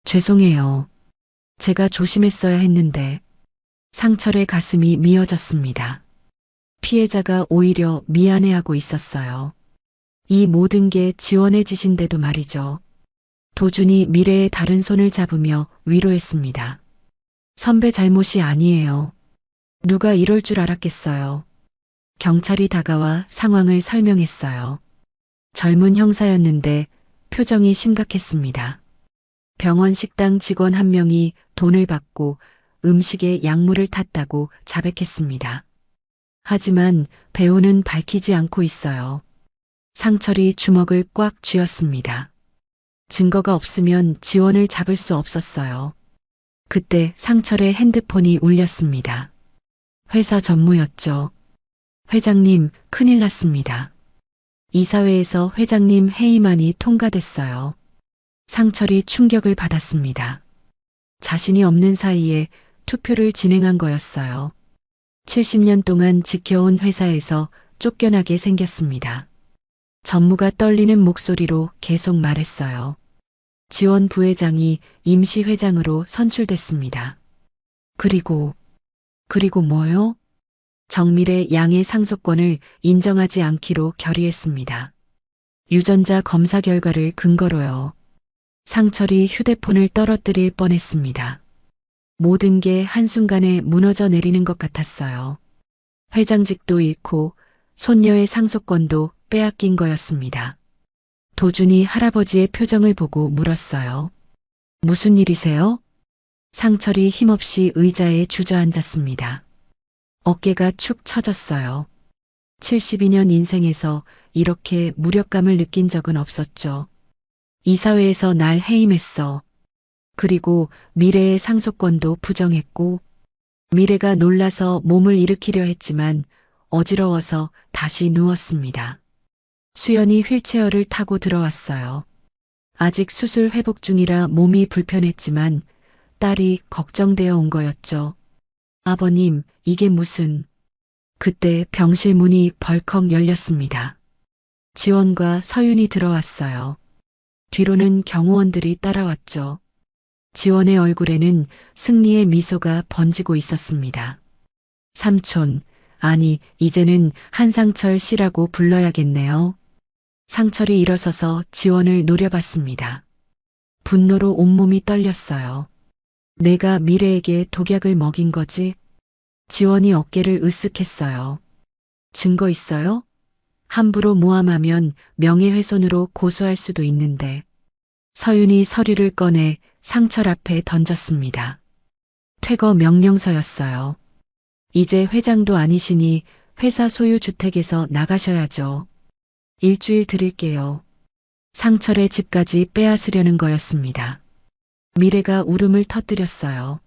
죄송해요. 제가 조심했어야 했는데. 상철의 가슴이 미어졌습니다. 피해자가 오히려 미안해하고 있었어요. 이 모든 게 지원의 짓인데도 말이죠. 도준이 미래의 다른 손을 잡으며 위로했습니다. 선배 잘못이 아니에요. 누가 이럴 줄 알았겠어요. 경찰이 다가와 상황을 설명했어요. 젊은 형사였는데 표정이 심각했습니다. 병원 식당 직원 한 명이 돈을 받고 음식에 약물을 탔다고 자백했습니다. 하지만 배우는 밝히지 않고 있어요. 상철이 주먹을 꽉 쥐었습니다. 증거가 없으면 지원을 잡을 수 없었어요. 그때 상철의 핸드폰이 울렸습니다. 회사 전무였죠. 회장님, 큰일 났습니다. 이사회에서 회장님 회의만이 통과됐어요. 상철이 충격을 받았습니다. 자신이 없는 사이에 투표를 진행한 거였어요. 70년 동안 지켜온 회사에서 쫓겨나게 생겼습니다. 전무가 떨리는 목소리로 계속 말했어요. 지원 부회장이 임시 회장으로 선출됐습니다. 그리고 뭐요? 정밀의 양의 상속권을 인정하지 않기로 결의했습니다. 유전자 검사 결과를 근거로요. 상철이 휴대폰을 떨어뜨릴 뻔했습니다. 모든 게 한순간에 무너져 내리는 것 같았어요. 회장직도 잃고 손녀의 상속권도 빼앗긴 거였습니다. 도준이 할아버지의 표정을 보고 물었어요. 무슨 일이세요? 상철이 힘없이 의자에 주저앉았습니다. 어깨가 축 처졌어요. 72년 인생에서 이렇게 무력감을 느낀 적은 없었죠. 이사회에서 날 해임했어. 그리고 미래의 상속권도 부정했고, 미래가 놀라서 몸을 일으키려 했지만 어지러워서 다시 누웠습니다. 수연이 휠체어를 타고 들어왔어요. 아직 수술 회복 중이라 몸이 불편했지만 딸이 걱정되어 온 거였죠. 아버님, 이게 무슨... 그때 병실 문이 벌컥 열렸습니다. 지원과 서윤이 들어왔어요. 뒤로는 경호원들이 따라왔죠. 지원의 얼굴에는 승리의 미소가 번지고 있었습니다. 삼촌, 아니, 이제는 한상철 씨라고 불러야겠네요. 상철이 일어서서 지원을 노려봤습니다. 분노로 온몸이 떨렸어요. 내가 미래에게 독약을 먹인 거지? 지원이 어깨를 으쓱했어요. 증거 있어요? 함부로 모함하면 명예훼손으로 고소할 수도 있는데. 서윤이 서류를 꺼내 상철 앞에 던졌습니다. 퇴거 명령서였어요. 이제 회장도 아니시니 회사 소유 주택에서 나가셔야죠. 일주일 드릴게요. 상철의 집까지 빼앗으려는 거였습니다. 미래가 울음을 터뜨렸어요.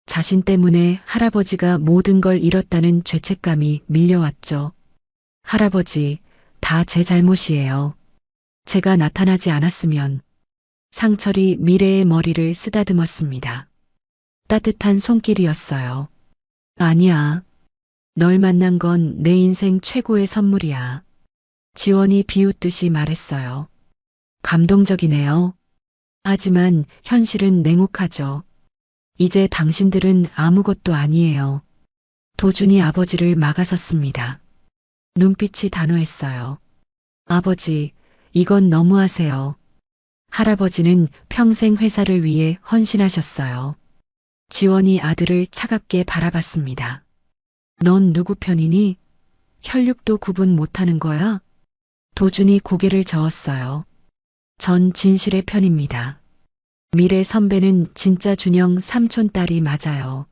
자신 때문에 할아버지가 모든 걸 잃었다는 죄책감이 밀려왔죠. 할아버지, 다 제 잘못이에요. 제가 나타나지 않았으면. 상철이 미래의 머리를 쓰다듬었습니다. 따뜻한 손길이었어요. 아니야. 널 만난 건 내 인생 최고의 선물이야. 지원이 비웃듯이 말했어요. 감동적이네요. 하지만 현실은 냉혹하죠. 이제 당신들은 아무것도 아니에요. 도준이 아버지를 막아섰습니다. 눈빛이 단호했어요. 아버지, 이건 너무하세요. 할아버지는 평생 회사를 위해 헌신하셨어요. 지원이 아들을 차갑게 바라봤습니다. 넌 누구 편이니? 혈육도 구분 못하는 거야? 도준이 고개를 저었어요. 전 진실의 편입니다. 미래 선배는 진짜 준영 삼촌 딸이 맞아요.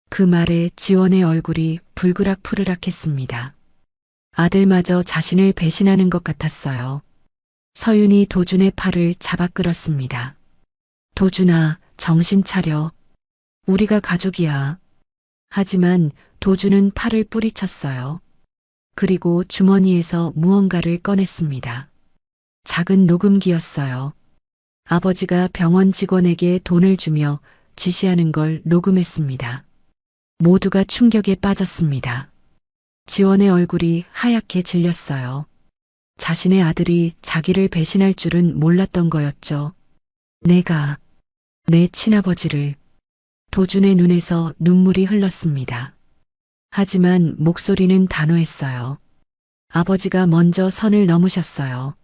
그 말에 지원의 얼굴이 불그락푸르락했습니다. 아들마저 자신을 배신하는 것 같았어요. 서윤이 도준의 팔을 잡아 끌었습니다. 도준아, 정신 차려. 우리가 가족이야. 하지만 도준은 팔을 뿌리쳤어요. 그리고 주머니에서 무언가를 꺼냈습니다. 작은 녹음기였어요. 아버지가 병원 직원에게 돈을 주며 지시하는 걸 녹음했습니다. 모두가 충격에 빠졌습니다. 지원의 얼굴이 하얗게 질렸어요. 자신의 아들이 자기를 배신할 줄은 몰랐던 거였죠. 내가 내 친아버지를. 도준의 눈에서 눈물이 흘렀습니다. 하지만 목소리는 단호했어요. 아버지가 먼저 선을 넘으셨어요.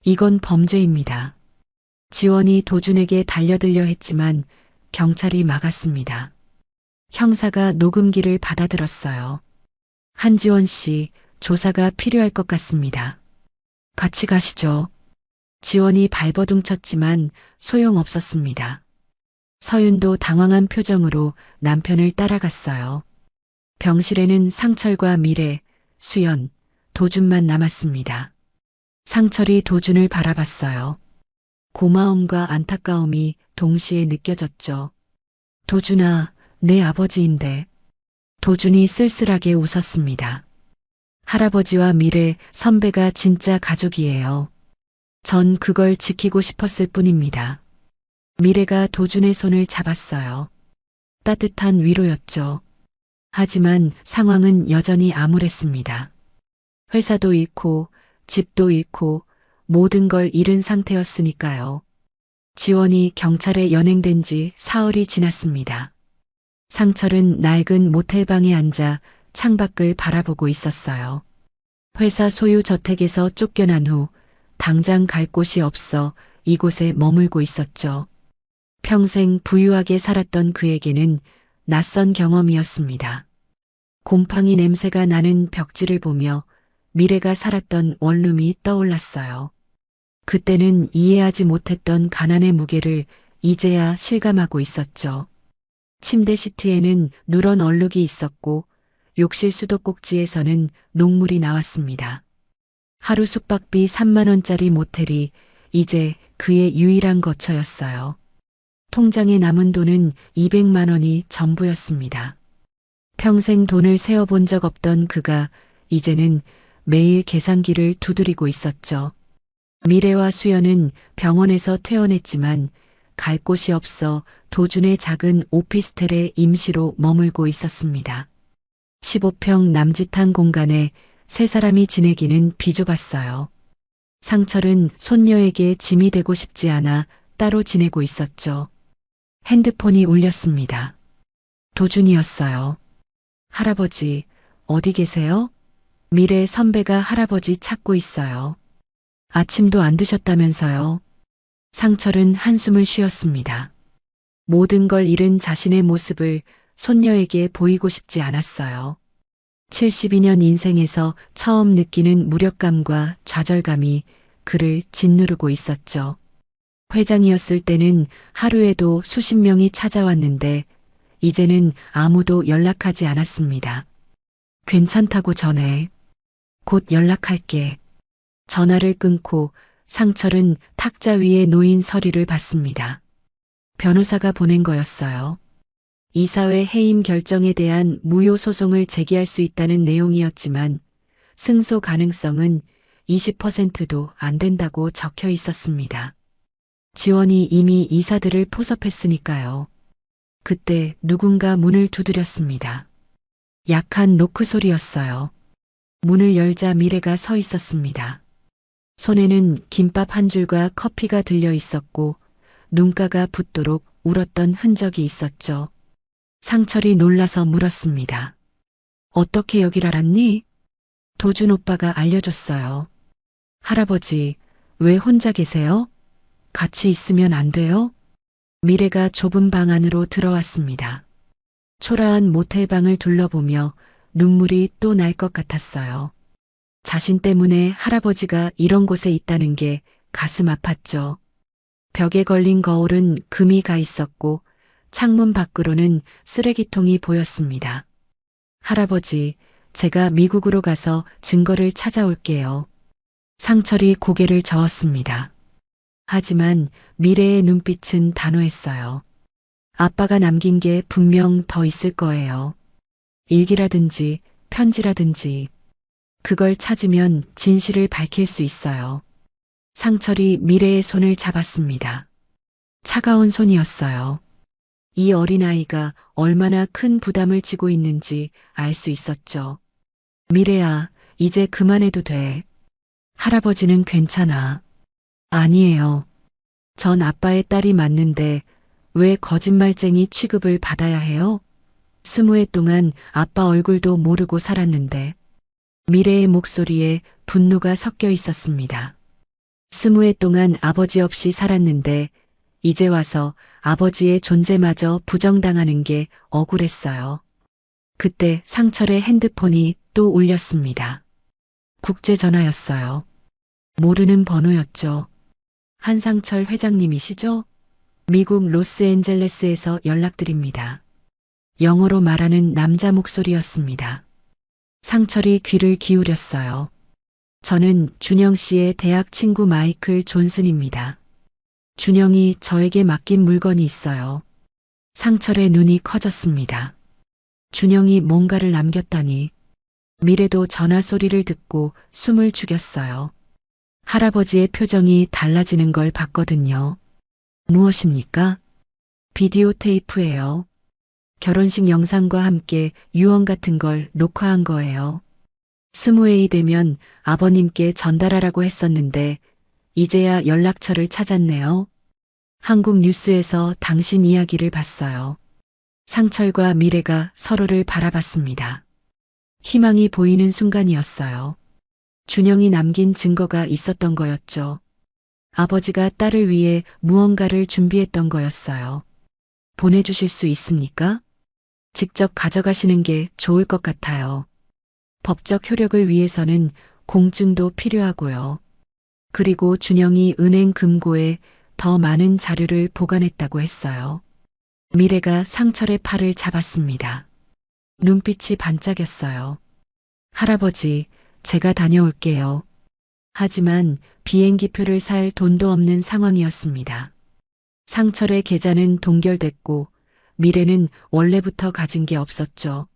이건 범죄입니다. 지원이 도준에게 달려들려 했지만 경찰이 막았습니다. 형사가 녹음기를 받아들었어요. 한지원 씨, 조사가 필요할 것 같습니다. 같이 가시죠. 지원이 발버둥 쳤지만 소용없었습니다. 서윤도 당황한 표정으로 남편을 따라갔어요. 병실에는 상철과 미래, 수연, 도준만 남았습니다. 상철이 도준을 바라봤어요. 고마움과 안타까움이 동시에 느껴졌죠. 도준아, 내 아버지인데. 도준이 쓸쓸하게 웃었습니다. 할아버지와 미래, 선배가 진짜 가족이에요. 전 그걸 지키고 싶었을 뿐입니다. 미래가 도준의 손을 잡았어요. 따뜻한 위로였죠. 하지만 상황은 여전히 암울했습니다. 회사도 잃고 집도 잃고 모든 걸 잃은 상태였으니까요. 지원이 경찰에 연행된 지 사흘이 지났습니다. 상철은 낡은 모텔방에 앉아 창밖을 바라보고 있었어요. 회사 소유 저택에서 쫓겨난 후 당장 갈 곳이 없어 이곳에 머물고 있었죠. 평생 부유하게 살았던 그에게는 낯선 경험이었습니다. 곰팡이 냄새가 나는 벽지를 보며 미래가 살았던 원룸이 떠올랐어요. 그때는 이해하지 못했던 가난의 무게를 이제야 실감하고 있었죠. 침대 시트에는 누런 얼룩이 있었고 욕실 수도꼭지에서는 녹물이 나왔습니다. 하루 숙박비 3만 원짜리 모텔이 이제 그의 유일한 거처였어요. 통장에 남은 돈은 200만 원이 전부였습니다. 평생 돈을 세어본 적 없던 그가 이제는 매일 계산기를 두드리고 있었죠. 미래와 수연은 병원에서 퇴원했지만 갈 곳이 없어 도준의 작은 오피스텔에 임시로 머물고 있었습니다. 15평 남짓한 공간에 세 사람이 지내기는 비좁았어요. 상철은 손녀에게 짐이 되고 싶지 않아 따로 지내고 있었죠. 핸드폰이 울렸습니다. 도준이었어요. 할아버지, 어디 계세요? 미래 선배가 할아버지 찾고 있어요. 아침도 안 드셨다면서요. 상철은 한숨을 쉬었습니다. 모든 걸 잃은 자신의 모습을 손녀에게 보이고 싶지 않았어요. 72년 인생에서 처음 느끼는 무력감과 좌절감이 그를 짓누르고 있었죠. 회장이었을 때는 하루에도 수십 명이 찾아왔는데 이제는 아무도 연락하지 않았습니다. 괜찮다고 전해. 곧 연락할게. 전화를 끊고 상철은 탁자 위에 놓인 서류를 봤습니다. 변호사가 보낸 거였어요. 이사회 해임 결정에 대한 무효 소송을 제기할 수 있다는 내용이었지만 승소 가능성은 20%도 안 된다고 적혀 있었습니다. 지원이 이미 이사들을 포섭했으니까요. 그때 누군가 문을 두드렸습니다. 약한 노크 소리였어요. 문을 열자 미래가 서 있었습니다. 손에는 김밥 한 줄과 커피가 들려 있었고 눈가가 붓도록 울었던 흔적이 있었죠. 상철이 놀라서 물었습니다. 어떻게 여길 알았니? 도준 오빠가 알려줬어요. 할아버지, 왜 혼자 계세요? 같이 있으면 안 돼요? 미래가 좁은 방 안으로 들어왔습니다. 초라한 모텔방을 둘러보며 눈물이 또 날 것 같았어요. 자신 때문에 할아버지가 이런 곳에 있다는 게 가슴 아팠죠. 벽에 걸린 거울은 금이 가 있었고 창문 밖으로는 쓰레기통이 보였습니다. 할아버지, 제가 미국으로 가서 증거를 찾아올게요. 상철이 고개를 저었습니다. 하지만 미래의 눈빛은 단호했어요. 아빠가 남긴 게 분명 더 있을 거예요. 일기라든지 편지라든지. 그걸 찾으면 진실을 밝힐 수 있어요. 상철이 미래의 손을 잡았습니다. 차가운 손이었어요. 이 어린아이가 얼마나 큰 부담을 지고 있는지 알 수 있었죠. 미래야, 이제 그만해도 돼. 할아버지는 괜찮아. 아니에요. 전 아빠의 딸이 맞는데 왜 거짓말쟁이 취급을 받아야 해요? 20해 동안 아빠 얼굴도 모르고 살았는데. 미래의 목소리에 분노가 섞여 있었습니다. 20해 동안 아버지 없이 살았는데 이제 와서 아버지의 존재마저 부정당하는 게 억울했어요. 그때 상철의 핸드폰이 또 울렸습니다. 국제전화였어요. 모르는 번호였죠. 한상철 회장님이시죠? 미국 로스앤젤레스에서 연락드립니다. 영어로 말하는 남자 목소리였습니다. 상철이 귀를 기울였어요. 저는 준영 씨의 대학 친구 마이클 존슨입니다. 준영이 저에게 맡긴 물건이 있어요. 상철의 눈이 커졌습니다. 준영이 뭔가를 남겼다니. 미래도 전화 소리를 듣고 숨을 죽였어요. 할아버지의 표정이 달라지는 걸 봤거든요. 무엇입니까? 비디오 테이프예요. 결혼식 영상과 함께 유언 같은 걸 녹화한 거예요. 20회이 되면 아버님께 전달하라고 했었는데 이제야 연락처를 찾았네요. 한국 뉴스에서 당신 이야기를 봤어요. 상철과 미래가 서로를 바라봤습니다. 희망이 보이는 순간이었어요. 준영이 남긴 증거가 있었던 거였죠. 아버지가 딸을 위해 무언가를 준비했던 거였어요. 보내주실 수 있습니까? 직접 가져가시는 게 좋을 것 같아요. 법적 효력을 위해서는 공증도 필요하고요. 그리고 준영이 은행 금고에 더 많은 자료를 보관했다고 했어요. 미래가 상철의 팔을 잡았습니다. 눈빛이 반짝였어요. 할아버지, 제가 다녀올게요. 하지만 비행기표를 살 돈도 없는 상황이었습니다. 상철의 계좌는 동결됐고 미래는 원래부터 가진 게 없었죠.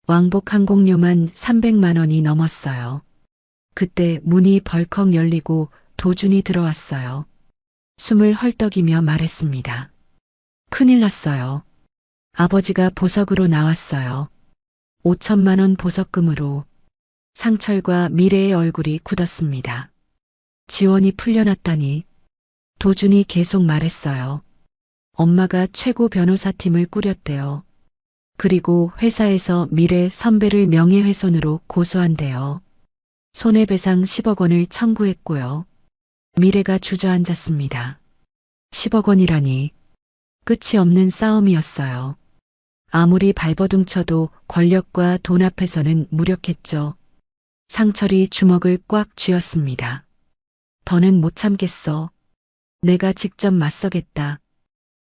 왕복 항공료만 300만 원이 넘었어요. 그때 문이 벌컥 열리고 도준이 들어왔어요. 숨을 헐떡이며 말했습니다. 큰일 났어요. 아버지가 보석으로 나왔어요. 5천만 원 보석금으로. 상철과 미래의 얼굴이 굳었습니다. 지원이 풀려났다니. 도준이 계속 말했어요. 엄마가 최고 변호사팀을 꾸렸대요. 그리고 회사에서 미래 선배를 명예훼손으로 고소한대요. 손해배상 10억 원을 청구했고요. 미래가 주저앉았습니다. 10억 원이라니. 끝이 없는 싸움이었어요. 아무리 발버둥 쳐도 권력과 돈 앞에서는 무력했죠. 상철이 주먹을 꽉 쥐었습니다. 더는 못 참겠어. 내가 직접 맞서겠다.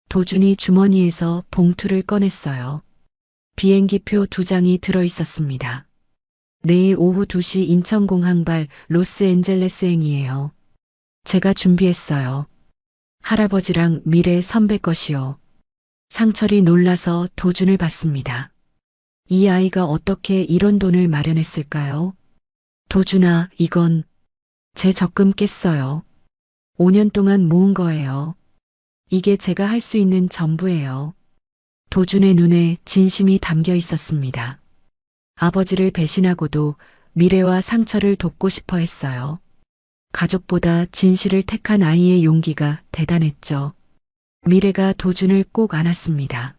도준이 주머니에서 봉투를 꺼냈어요. 비행기표 2장이 들어 있었습니다. 내일 오후 2시 인천공항발 로스앤젤레스행이에요. 제가 준비했어요. 할아버지랑 미래 선배 것이요. 상철이 놀라서 도준을 봤습니다. 이 아이가 어떻게 이런 돈을 마련했을까요? 도준아, 이건 제 적금 깼어요. 5년 동안 모은 거예요. 이게 제가 할 수 있는 전부예요. 도준의 눈에 진심이 담겨 있었습니다. 아버지를 배신하고도 미래와 상철을 돕고 싶어 했어요. 가족보다 진실을 택한 아이의 용기가 대단했죠. 미래가 도준을 꼭 안았습니다.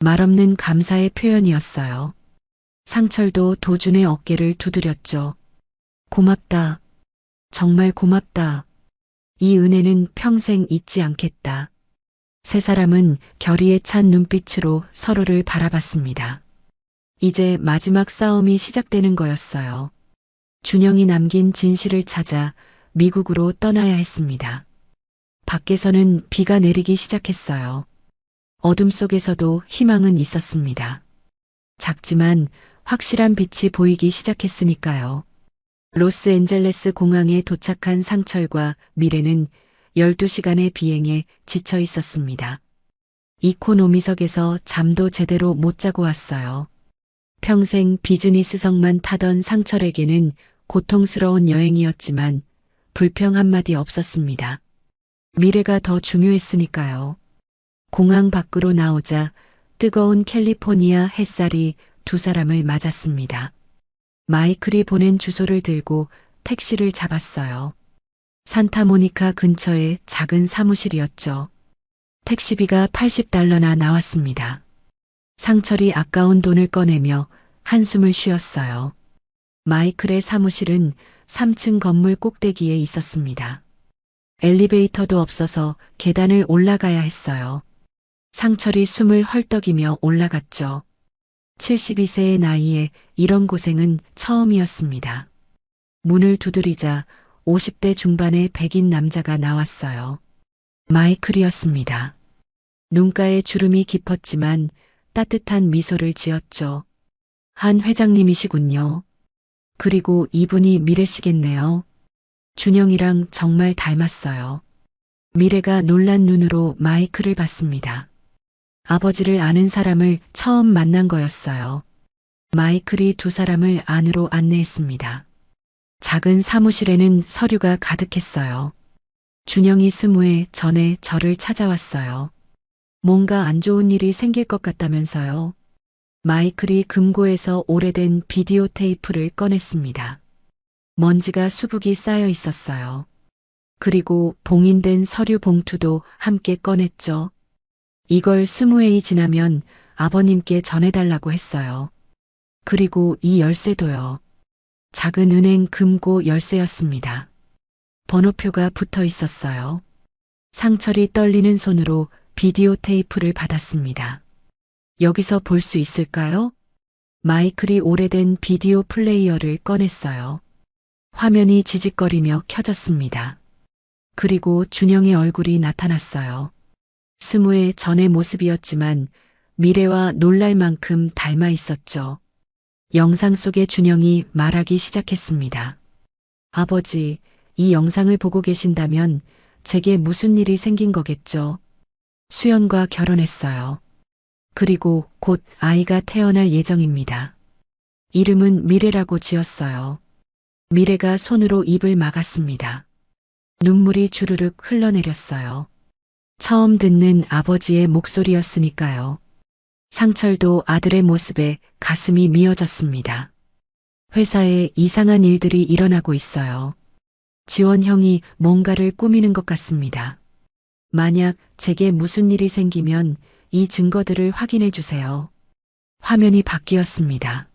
말없는 감사의 표현이었어요. 상철도 도준의 어깨를 두드렸죠. 고맙다. 정말 고맙다. 이 은혜는 평생 잊지 않겠다. 세 사람은 결의에 찬 눈빛으로 서로를 바라봤습니다. 이제 마지막 싸움이 시작되는 거였어요. 준영이 남긴 진실을 찾아 미국으로 떠나야 했습니다. 밖에서는 비가 내리기 시작했어요. 어둠 속에서도 희망은 있었습니다. 작지만 확실한 빛이 보이기 시작했으니까요. 로스앤젤레스 공항에 도착한 상철과 미래는 12시간의 비행에 지쳐 있었습니다. 이코노미석에서 잠도 제대로 못 자고 왔어요. 평생 비즈니스석만 타던 상철에게는 고통스러운 여행이었지만 불평 한마디 없었습니다. 미래가 더 중요했으니까요. 공항 밖으로 나오자 뜨거운 캘리포니아 햇살이 두 사람을 맞았습니다. 마이클이 보낸 주소를 들고 택시를 잡았어요. 산타모니카 근처의 작은 사무실이었죠. 택시비가 $80나 나왔습니다. 상철이 아까운 돈을 꺼내며 한숨을 쉬었어요. 마이클의 사무실은 3층 건물 꼭대기에 있었습니다. 엘리베이터도 없어서 계단을 올라가야 했어요. 상철이 숨을 헐떡이며 올라갔죠. 72세의 나이에 이런 고생은 처음이었습니다. 문을 두드리자 50대 중반의 백인 남자가 나왔어요. 마이클이었습니다. 눈가에 주름이 깊었지만 따뜻한 미소를 지었죠. 한 회장님이시군요. 그리고 이분이 미래시겠네요. 준영이랑 정말 닮았어요. 미래가 놀란 눈으로 마이클을 봤습니다. 아버지를 아는 사람을 처음 만난 거였어요. 마이클이 두 사람을 안으로 안내했습니다. 작은 사무실에는 서류가 가득했어요. 준영이 20회 전에 저를 찾아왔어요. 뭔가 안 좋은 일이 생길 것 같다면서요. 마이클이 금고에서 오래된 비디오 테이프를 꺼냈습니다. 먼지가 수북이 쌓여 있었어요. 그리고 봉인된 서류 봉투도 함께 꺼냈죠. 이걸 20회이 지나면 아버님께 전해달라고 했어요. 그리고 이 열쇠도요. 작은 은행 금고 열쇠였습니다. 번호표가 붙어 있었어요. 상철이 떨리는 손으로 비디오 테이프를 받았습니다. 여기서 볼 수 있을까요? 마이클이 오래된 비디오 플레이어를 꺼냈어요. 화면이 지직거리며 켜졌습니다. 그리고 준영의 얼굴이 나타났어요. 20회 전의 모습이었지만 미래와 놀랄 만큼 닮아 있었죠. 영상 속의 준영이 말하기 시작했습니다. 아버지, 이 영상을 보고 계신다면 제게 무슨 일이 생긴 거겠죠? 수연과 결혼했어요. 그리고 곧 아이가 태어날 예정입니다. 이름은 미래라고 지었어요. 미래가 손으로 입을 막았습니다. 눈물이 주르륵 흘러내렸어요. 처음 듣는 아버지의 목소리였으니까요. 상철도 아들의 모습에 가슴이 미어졌습니다. 회사에 이상한 일들이 일어나고 있어요. 지원 형이 뭔가를 꾸미는 것 같습니다. 만약 제게 무슨 일이 생기면 이 증거들을 확인해 주세요. 화면이 바뀌었습니다.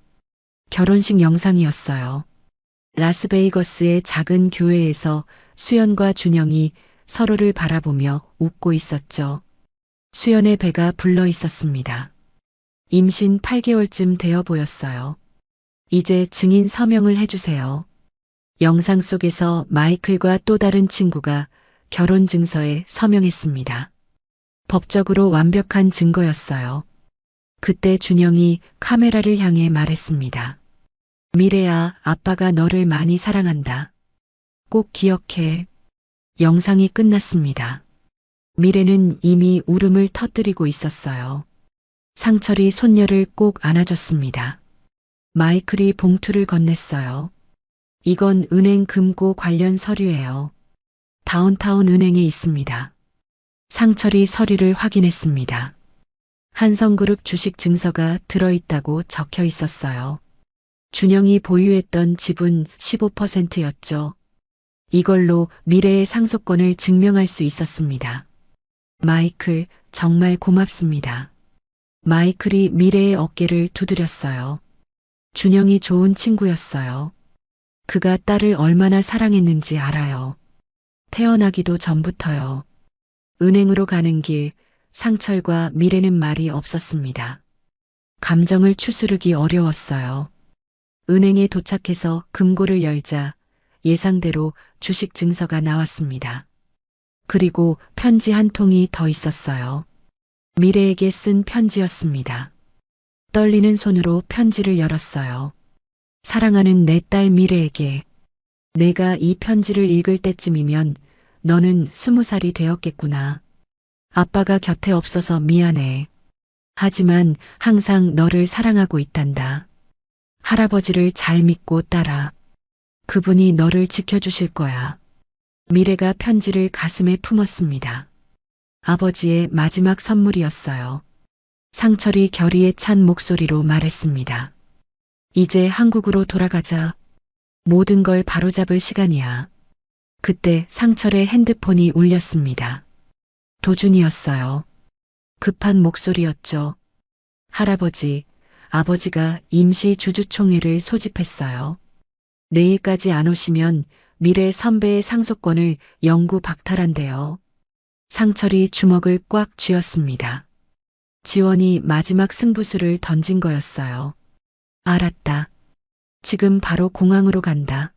결혼식 영상이었어요. 라스베이거스의 작은 교회에서 수연과 준영이 서로를 바라보며 웃고 있었죠. 수연의 배가 불러 있었습니다. 임신 8개월쯤 되어 보였어요. 이제 증인 서명을 해주세요. 영상 속에서 마이클과 또 다른 친구가 결혼 증서에 서명했습니다. 법적으로 완벽한 증거였어요. 그때 준영이 카메라를 향해 말했습니다. 미래야, 아빠가 너를 많이 사랑한다. 꼭 기억해. 영상이 끝났습니다. 미래는 이미 울음을 터뜨리고 있었어요. 상철이 손녀를 꼭 안아줬습니다. 마이클이 봉투를 건넸어요. 이건 은행 금고 관련 서류예요. 다운타운 은행에 있습니다. 상철이 서류를 확인했습니다. 한성그룹 주식 증서가 들어있다고 적혀 있었어요. 준영이 보유했던 지분 15%였죠. 이걸로 미래의 상속권을 증명할 수 있었습니다. 마이클, 정말 고맙습니다. 마이클이 미래의 어깨를 두드렸어요. 준영이 좋은 친구였어요. 그가 딸을 얼마나 사랑했는지 알아요. 태어나기도 전부터요. 은행으로 가는 길, 상철과 미래는 말이 없었습니다. 감정을 추스르기 어려웠어요. 은행에 도착해서 금고를 열자 예상대로 주식 증서가 나왔습니다. 그리고 편지 한 통이 더 있었어요. 미래에게 쓴 편지였습니다. 떨리는 손으로 편지를 열었어요. 사랑하는 내 딸 미래에게. 내가 이 편지를 읽을 때쯤이면 너는 20살이 되었겠구나. 아빠가 곁에 없어서 미안해. 하지만 항상 너를 사랑하고 있단다. 할아버지를 잘 믿고 따라. 그분이 너를 지켜주실 거야. 미래가 편지를 가슴에 품었습니다. 아버지의 마지막 선물이었어요. 상철이 결의에 찬 목소리로 말했습니다. 이제 한국으로 돌아가자. 모든 걸 바로잡을 시간이야. 그때 상철의 핸드폰이 울렸습니다. 도준이었어요. 급한 목소리였죠. 할아버지, 아버지가 임시 주주총회를 소집했어요. 내일까지 안 오시면 미래 선배의 상속권을 영구 박탈한대요. 상철이 주먹을 꽉 쥐었습니다. 지원이 마지막 승부수를 던진 거였어요. 알았다. 지금 바로 공항으로 간다.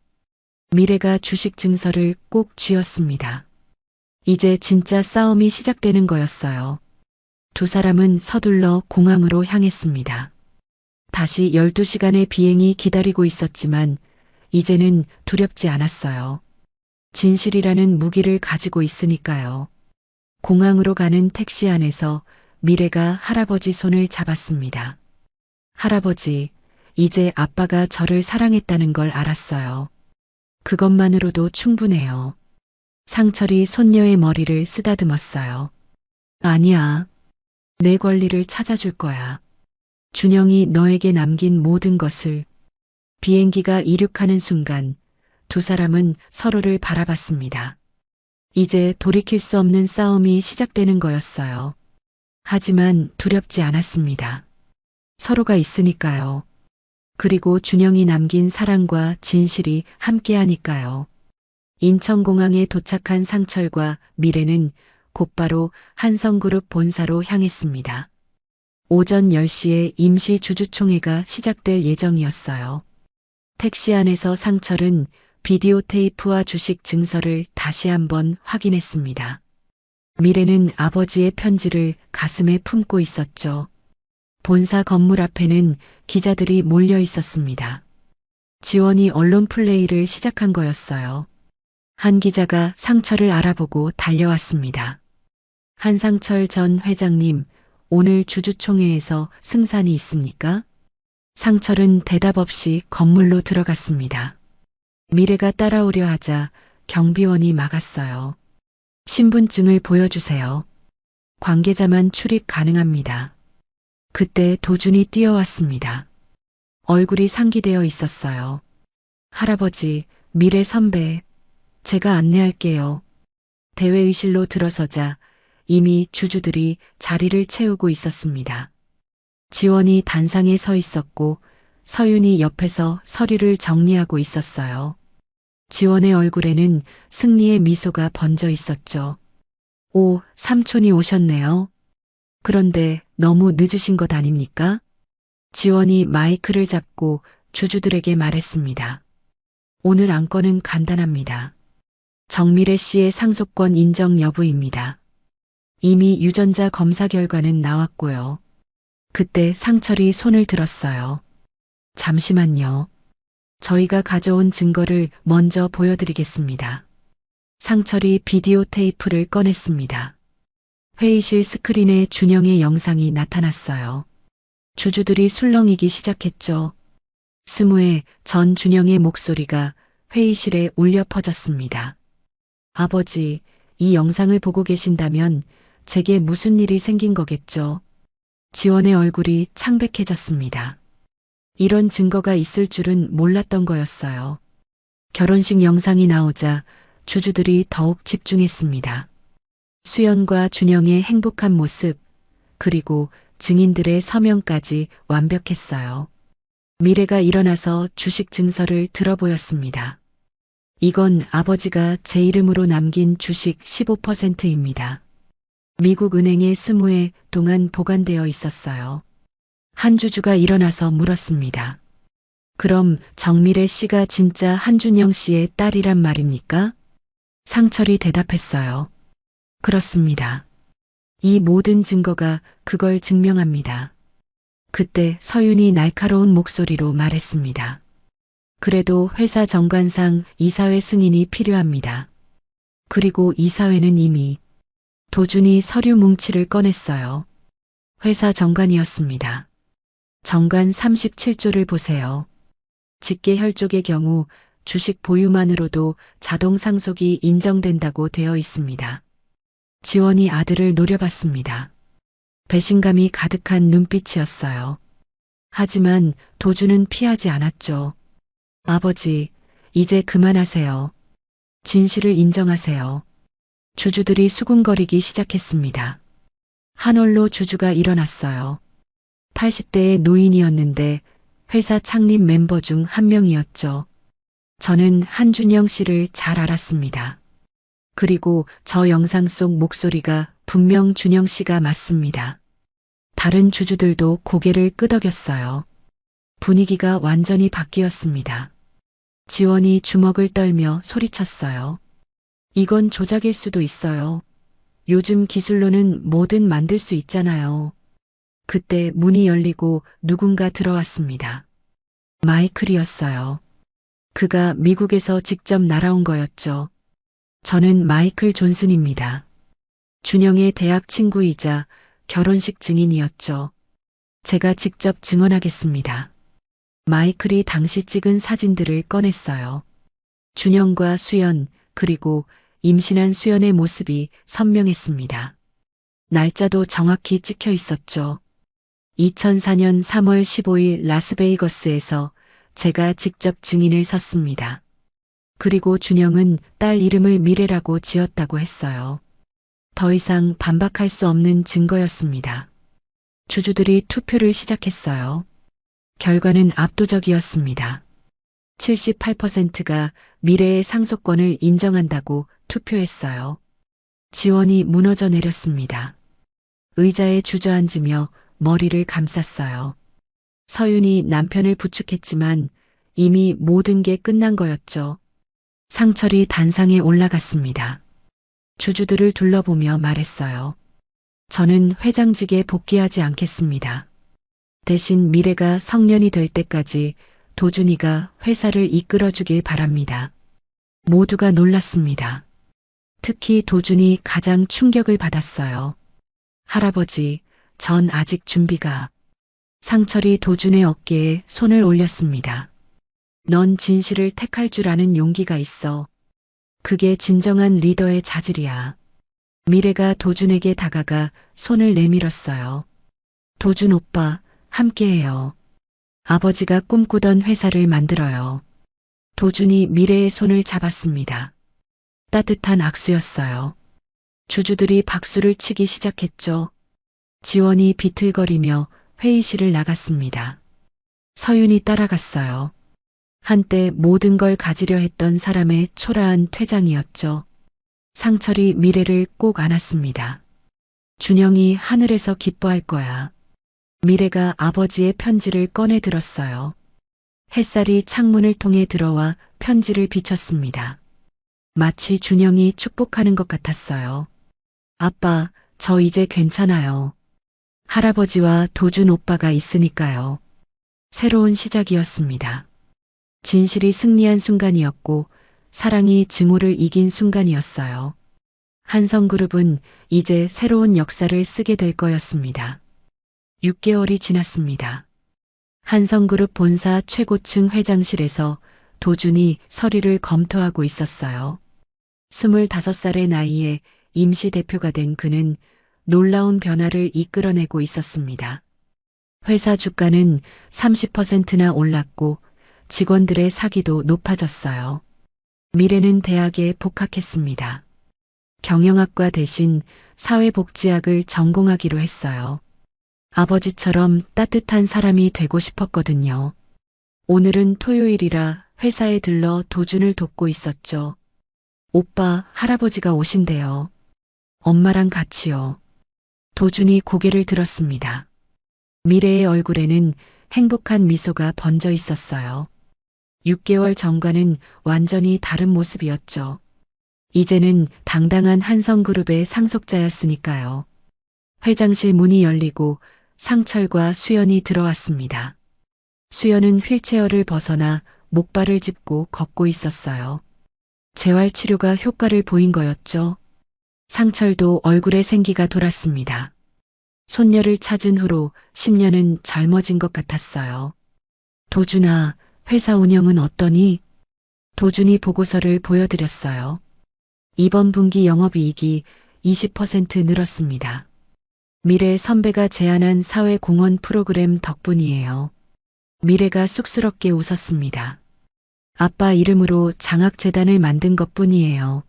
미래가 주식 증서를 꼭 쥐었습니다. 이제 진짜 싸움이 시작되는 거였어요. 두 사람은 서둘러 공항으로 향했습니다. 다시 12시간의 비행이 기다리고 있었지만 이제는 두렵지 않았어요. 진실이라는 무기를 가지고 있으니까요. 공항으로 가는 택시 안에서 미래가 할아버지 손을 잡았습니다. 할아버지, 이제 아빠가 저를 사랑했다는 걸 알았어요. 그것만으로도 충분해요. 상철이 손녀의 머리를 쓰다듬었어요. 아니야. 내 권리를 찾아줄 거야. 준영이 너에게 남긴 모든 것을. 비행기가 이륙하는 순간 두 사람은 서로를 바라봤습니다. 이제 돌이킬 수 없는 싸움이 시작되는 거였어요. 하지만 두렵지 않았습니다. 서로가 있으니까요. 그리고 준영이 남긴 사랑과 진실이 함께하니까요. 인천공항에 도착한 상철과 미래는 곧바로 한성그룹 본사로 향했습니다. 오전 10시에 임시 주주총회가 시작될 예정이었어요. 택시 안에서 상철은 비디오 테이프와 주식 증서를 다시 한번 확인했습니다. 미래는 아버지의 편지를 가슴에 품고 있었죠. 본사 건물 앞에는 기자들이 몰려 있었습니다. 지원이 언론 플레이를 시작한 거였어요. 한 기자가 상철을 알아보고 달려왔습니다. 한상철 전 회장님, 오늘 주주총회에서 승산이 있습니까? 상철은 대답 없이 건물로 들어갔습니다. 미래가 따라오려 하자 경비원이 막았어요. 신분증을 보여주세요. 관계자만 출입 가능합니다. 그때 도준이 뛰어왔습니다. 얼굴이 상기되어 있었어요. 할아버지, 미래 선배, 제가 안내할게요. 대회의실로 들어서자 이미 주주들이 자리를 채우고 있었습니다. 지원이 단상에 서 있었고 서윤이 옆에서 서류를 정리하고 있었어요. 지원의 얼굴에는 승리의 미소가 번져 있었죠. 오, 삼촌이 오셨네요. 그런데 너무 늦으신 것 아닙니까? 지원이 마이크를 잡고 주주들에게 말했습니다. 오늘 안건은 간단합니다. 정미래 씨의 상속권 인정 여부입니다. 이미 유전자 검사 결과는 나왔고요. 그때 상철이 손을 들었어요. 잠시만요. 저희가 가져온 증거를 먼저 보여드리겠습니다. 상철이 비디오 테이프를 꺼냈습니다. 회의실 스크린에 준영의 영상이 나타났어요. 주주들이 술렁이기 시작했죠. 스무의 전 준영의 목소리가 회의실에 울려 퍼졌습니다. 아버지, 이 영상을 보고 계신다면 제게 무슨 일이 생긴 거겠죠? 지원의 얼굴이 창백해졌습니다. 이런 증거가 있을 줄은 몰랐던 거였어요. 결혼식 영상이 나오자 주주들이 더욱 집중했습니다. 수연과 준영의 행복한 모습, 그리고 증인들의 서명까지 완벽했어요. 미래가 일어나서 주식 증서를 들어보였습니다. 이건 아버지가 제 이름으로 남긴 주식 15%입니다. 미국 은행에 스무해 동안 보관되어 있었어요. 한 주주가 일어나서 물었습니다. 그럼 정미래 씨가 진짜 한준영 씨의 딸이란 말입니까? 상철이 대답했어요. 그렇습니다. 이 모든 증거가 그걸 증명합니다. 그때 서윤이 날카로운 목소리로 말했습니다. 그래도 회사 정관상 이사회 승인이 필요합니다. 그리고 이사회는 이미 도준이 서류 뭉치를 꺼냈어요. 회사 정관이었습니다. 정관 37조를 보세요. 직계혈족의 경우 주식 보유만으로도 자동 상속이 인정된다고 되어 있습니다. 지원이 아들을 노려봤습니다. 배신감이 가득한 눈빛이었어요. 하지만 도준은 피하지 않았죠. 아버지, 이제 그만하세요. 진실을 인정하세요. 주주들이 수군거리기 시작했습니다. 한올로 주주가 일어났어요. 80대의 노인이었는데 회사 창립 멤버 중 한 명이었죠. 저는 한준영 씨를 잘 알았습니다. 그리고 저 영상 속 목소리가 분명 준영 씨가 맞습니다. 다른 주주들도 고개를 끄덕였어요. 분위기가 완전히 바뀌었습니다. 지원이 주먹을 떨며 소리쳤어요. 이건 조작일 수도 있어요. 요즘 기술로는 뭐든 만들 수 있잖아요. 그때 문이 열리고 누군가 들어왔습니다. 마이클이었어요. 그가 미국에서 직접 날아온 거였죠. 저는 마이클 존슨입니다. 준영의 대학 친구이자 결혼식 증인이었죠. 제가 직접 증언하겠습니다. 마이클이 당시 찍은 사진들을 꺼냈어요. 준영과 수연, 그리고 임신한 수연의 모습이 선명했습니다. 날짜도 정확히 찍혀 있었죠. 2004년 3월 15일 라스베이거스에서 제가 직접 증인을 섰습니다. 그리고 준영은 딸 이름을 미래라고 지었다고 했어요. 더 이상 반박할 수 없는 증거였습니다. 주주들이 투표를 시작했어요. 결과는 압도적이었습니다. 78%가 미래의 상속권을 인정한다고 투표했어요. 지원이 무너져 내렸습니다. 의자에 주저앉으며 머리를 감쌌어요. 서윤이 남편을 부축했지만 이미 모든 게 끝난 거였죠. 상철이 단상에 올라갔습니다. 주주들을 둘러보며 말했어요. 저는 회장직에 복귀하지 않겠습니다. 대신 미래가 성년이 될 때까지 도준이가 회사를 이끌어주길 바랍니다. 모두가 놀랐습니다. 특히 도준이 가장 충격을 받았어요. 할아버지, 전 아직 준비가. 상철이 도준의 어깨에 손을 올렸습니다. 넌 진실을 택할 줄 아는 용기가 있어. 그게 진정한 리더의 자질이야. 미래가 도준에게 다가가 손을 내밀었어요. 도준 오빠, 함께해요. 아버지가 꿈꾸던 회사를 만들어요. 도준이 미래의 손을 잡았습니다. 따뜻한 악수였어요. 주주들이 박수를 치기 시작했죠. 지원이 비틀거리며 회의실을 나갔습니다. 서윤이 따라갔어요. 한때 모든 걸 가지려 했던 사람의 초라한 퇴장이었죠. 상철이 미래를 꼭 안았습니다. 준영이 하늘에서 기뻐할 거야. 미래가 아버지의 편지를 꺼내 들었어요. 햇살이 창문을 통해 들어와 편지를 비쳤습니다. 마치 준영이 축복하는 것 같았어요. 아빠, 저 이제 괜찮아요. 할아버지와 도준 오빠가 있으니까요. 새로운 시작이었습니다. 진실이 승리한 순간이었고 사랑이 증오를 이긴 순간이었어요. 한성그룹은 이제 새로운 역사를 쓰게 될 거였습니다. 6개월이 지났습니다. 한성그룹 본사 최고층 회장실에서 도준이 서류를 검토하고 있었어요. 25살의 나이에 임시대표가 된 그는 놀라운 변화를 이끌어내고 있었습니다. 회사 주가는 30%나 올랐고 직원들의 사기도 높아졌어요. 미래는 대학에 복학했습니다. 경영학과 대신 사회복지학을 전공하기로 했어요. 아버지처럼 따뜻한 사람이 되고 싶었거든요. 오늘은 토요일이라 회사에 들러 도준을 돕고 있었죠. 오빠, 할아버지가 오신대요. 엄마랑 같이요. 도준이 고개를 들었습니다. 미래의 얼굴에는 행복한 미소가 번져 있었어요. 6개월 전과는 완전히 다른 모습이었죠. 이제는 당당한 한성그룹의 상속자였으니까요. 회장실 문이 열리고 상철과 수연이 들어왔습니다. 수연은 휠체어를 벗어나 목발을 짚고 걷고 있었어요. 재활치료가 효과를 보인 거였죠. 상철도 얼굴에 생기가 돌았습니다. 손녀를 찾은 후로 10년은 젊어진 것 같았어요. 도준아, 회사 운영은 어떠니? 도준이 보고서를 보여드렸어요. 이번 분기 영업이익이 20% 늘었습니다. 미래 선배가 제안한 사회공헌 프로그램 덕분이에요. 미래가 쑥스럽게 웃었습니다. 아빠 이름으로 장학재단을 만든 것뿐이에요.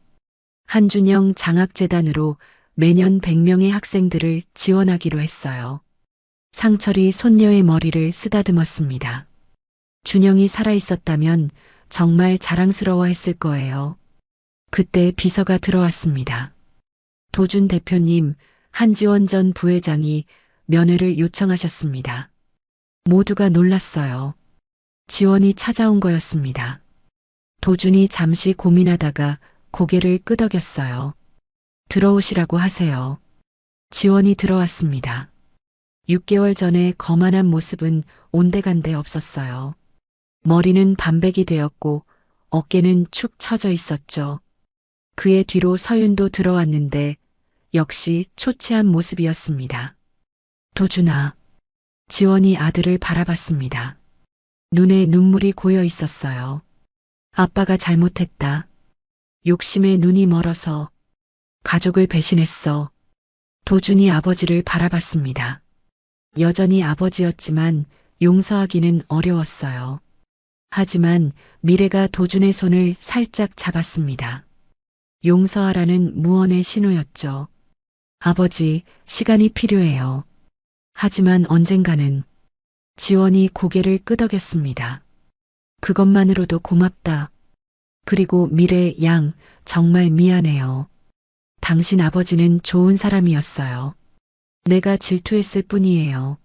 한준영 장학재단으로 매년 100명의 학생들을 지원하기로 했어요. 상철이 손녀의 머리를 쓰다듬었습니다. 준영이 살아있었다면 정말 자랑스러워했을 거예요. 그때 비서가 들어왔습니다. 도준 대표님, 한지원 전 부회장이 면회를 요청하셨습니다. 모두가 놀랐어요. 지원이 찾아온 거였습니다. 도준이 잠시 고민하다가 고개를 끄덕였어요. 들어오시라고 하세요. 지원이 들어왔습니다. 6개월 전에 거만한 모습은 온데간데 없었어요. 머리는 반백이 되었고 어깨는 축 처져 있었죠. 그의 뒤로 서윤도 들어왔는데 역시 초췌한 모습이었습니다. 도준아. 지원이 아들을 바라봤습니다. 눈에 눈물이 고여 있었어요. 아빠가 잘못했다. 욕심에 눈이 멀어서 가족을 배신했어. 도준이 아버지를 바라봤습니다. 여전히 아버지였지만 용서하기는 어려웠어요. 하지만 미래가 도준의 손을 살짝 잡았습니다. 용서하라는 무언의 신호였죠. 아버지, 시간이 필요해요. 하지만 언젠가는 지원이 고개를 끄덕였습니다. 그것만으로도 고맙다. 그리고 미래 양, 정말 미안해요. 당신 아버지는 좋은 사람이었어요. 내가 질투했을 뿐이에요.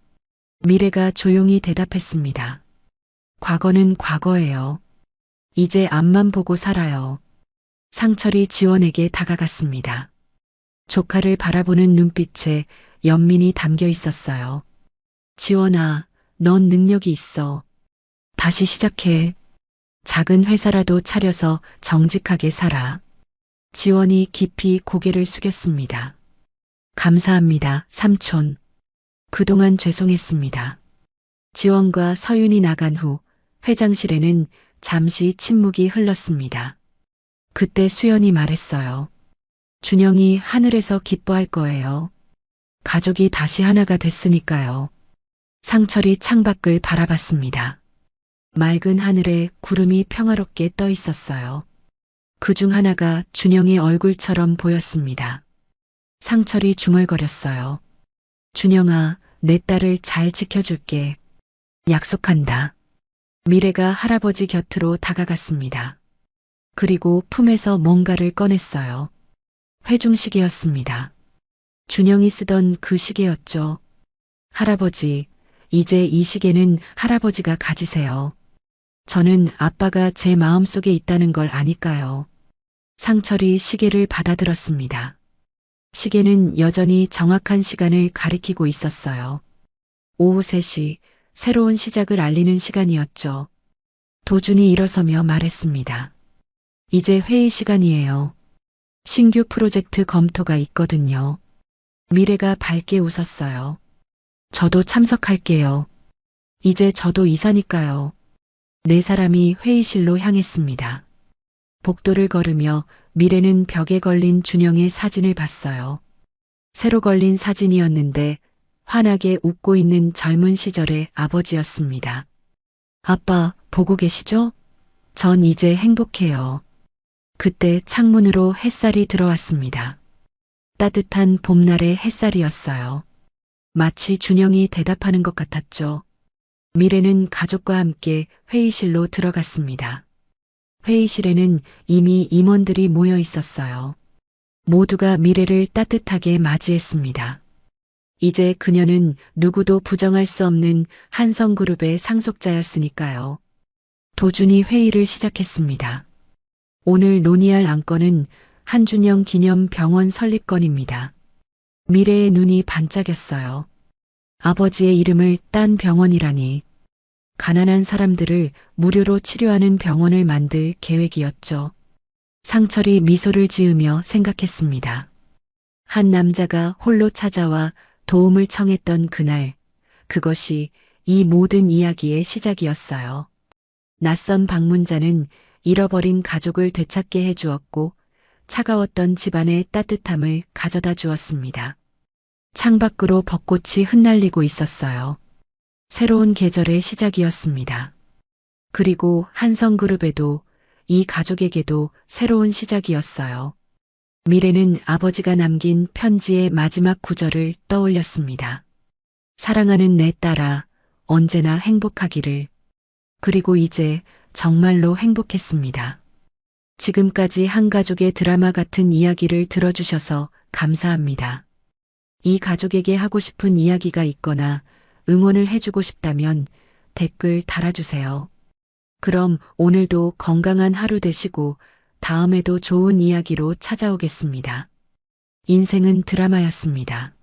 미래가 조용히 대답했습니다. 과거는 과거예요. 이제 앞만 보고 살아요. 상철이 지원에게 다가갔습니다. 조카를 바라보는 눈빛에 연민이 담겨 있었어요. 지원아, 넌 능력이 있어. 다시 시작해. 작은 회사라도 차려서 정직하게 살아. 지원이 깊이 고개를 숙였습니다. 감사합니다, 삼촌. 그동안 죄송했습니다. 지원과 서윤이 나간 후 회장실에는 잠시 침묵이 흘렀습니다. 그때 수연이 말했어요. 준영이 하늘에서 기뻐할 거예요. 가족이 다시 하나가 됐으니까요. 상철이 창밖을 바라봤습니다. 맑은 하늘에 구름이 평화롭게 떠 있었어요. 그중 하나가 준영의 얼굴처럼 보였습니다. 상철이 중얼거렸어요. 준영아, 내 딸을 잘 지켜줄게. 약속한다. 미래가 할아버지 곁으로 다가갔습니다. 그리고 품에서 뭔가를 꺼냈어요. 회중시계였습니다. 준영이 쓰던 그 시계였죠. 할아버지, 이제 이 시계는 할아버지가 가지세요. 저는 아빠가 제 마음속에 있다는 걸 아니까요. 상철이 시계를 받아들었습니다. 시계는 여전히 정확한 시간을 가리키고 있었어요. 오후 3시, 새로운 시작을 알리는 시간이었죠. 도준이 일어서며 말했습니다. 이제 회의 시간이에요. 신규 프로젝트 검토가 있거든요. 미래가 밝게 웃었어요. 저도 참석할게요. 이제 저도 이사니까요. 네 사람이 회의실로 향했습니다. 복도를 걸으며 미래는 벽에 걸린 준영의 사진을 봤어요. 새로 걸린 사진이었는데 환하게 웃고 있는 젊은 시절의 아버지였습니다. 아빠, 보고 계시죠? 전 이제 행복해요. 그때 창문으로 햇살이 들어왔습니다. 따뜻한 봄날의 햇살이었어요. 마치 준영이 대답하는 것 같았죠. 미래는 가족과 함께 회의실로 들어갔습니다. 회의실에는 이미 임원들이 모여 있었어요. 모두가 미래를 따뜻하게 맞이했습니다. 이제 그녀는 누구도 부정할 수 없는 한성그룹의 상속자였으니까요. 도준이 회의를 시작했습니다. 오늘 논의할 안건은 한준영 기념 병원 설립건입니다. 미래의 눈이 반짝였어요. 아버지의 이름을 딴 병원이라니. 가난한 사람들을 무료로 치료하는 병원을 만들 계획이었죠. 상철이 미소를 지으며 생각했습니다. 한 남자가 홀로 찾아와 도움을 청했던 그날, 그것이 이 모든 이야기의 시작이었어요. 낯선 방문자는 잃어버린 가족을 되찾게 해주었고 차가웠던 집안의 따뜻함을 가져다 주었습니다. 창밖으로 벚꽃이 흩날리고 있었어요. 새로운 계절의 시작이었습니다. 그리고 한성그룹에도 이 가족에게도 새로운 시작이었어요. 미래는 아버지가 남긴 편지의 마지막 구절을 떠올렸습니다. 사랑하는 내 딸아, 언제나 행복하기를. 그리고 이제 정말로 행복했습니다. 지금까지 한 가족의 드라마 같은 이야기를 들어주셔서 감사합니다. 이 가족에게 하고 싶은 이야기가 있거나 응원을 해주고 싶다면 댓글 달아주세요. 그럼 오늘도 건강한 하루 되시고 다음에도 좋은 이야기로 찾아오겠습니다. 인생은 드라마였습니다.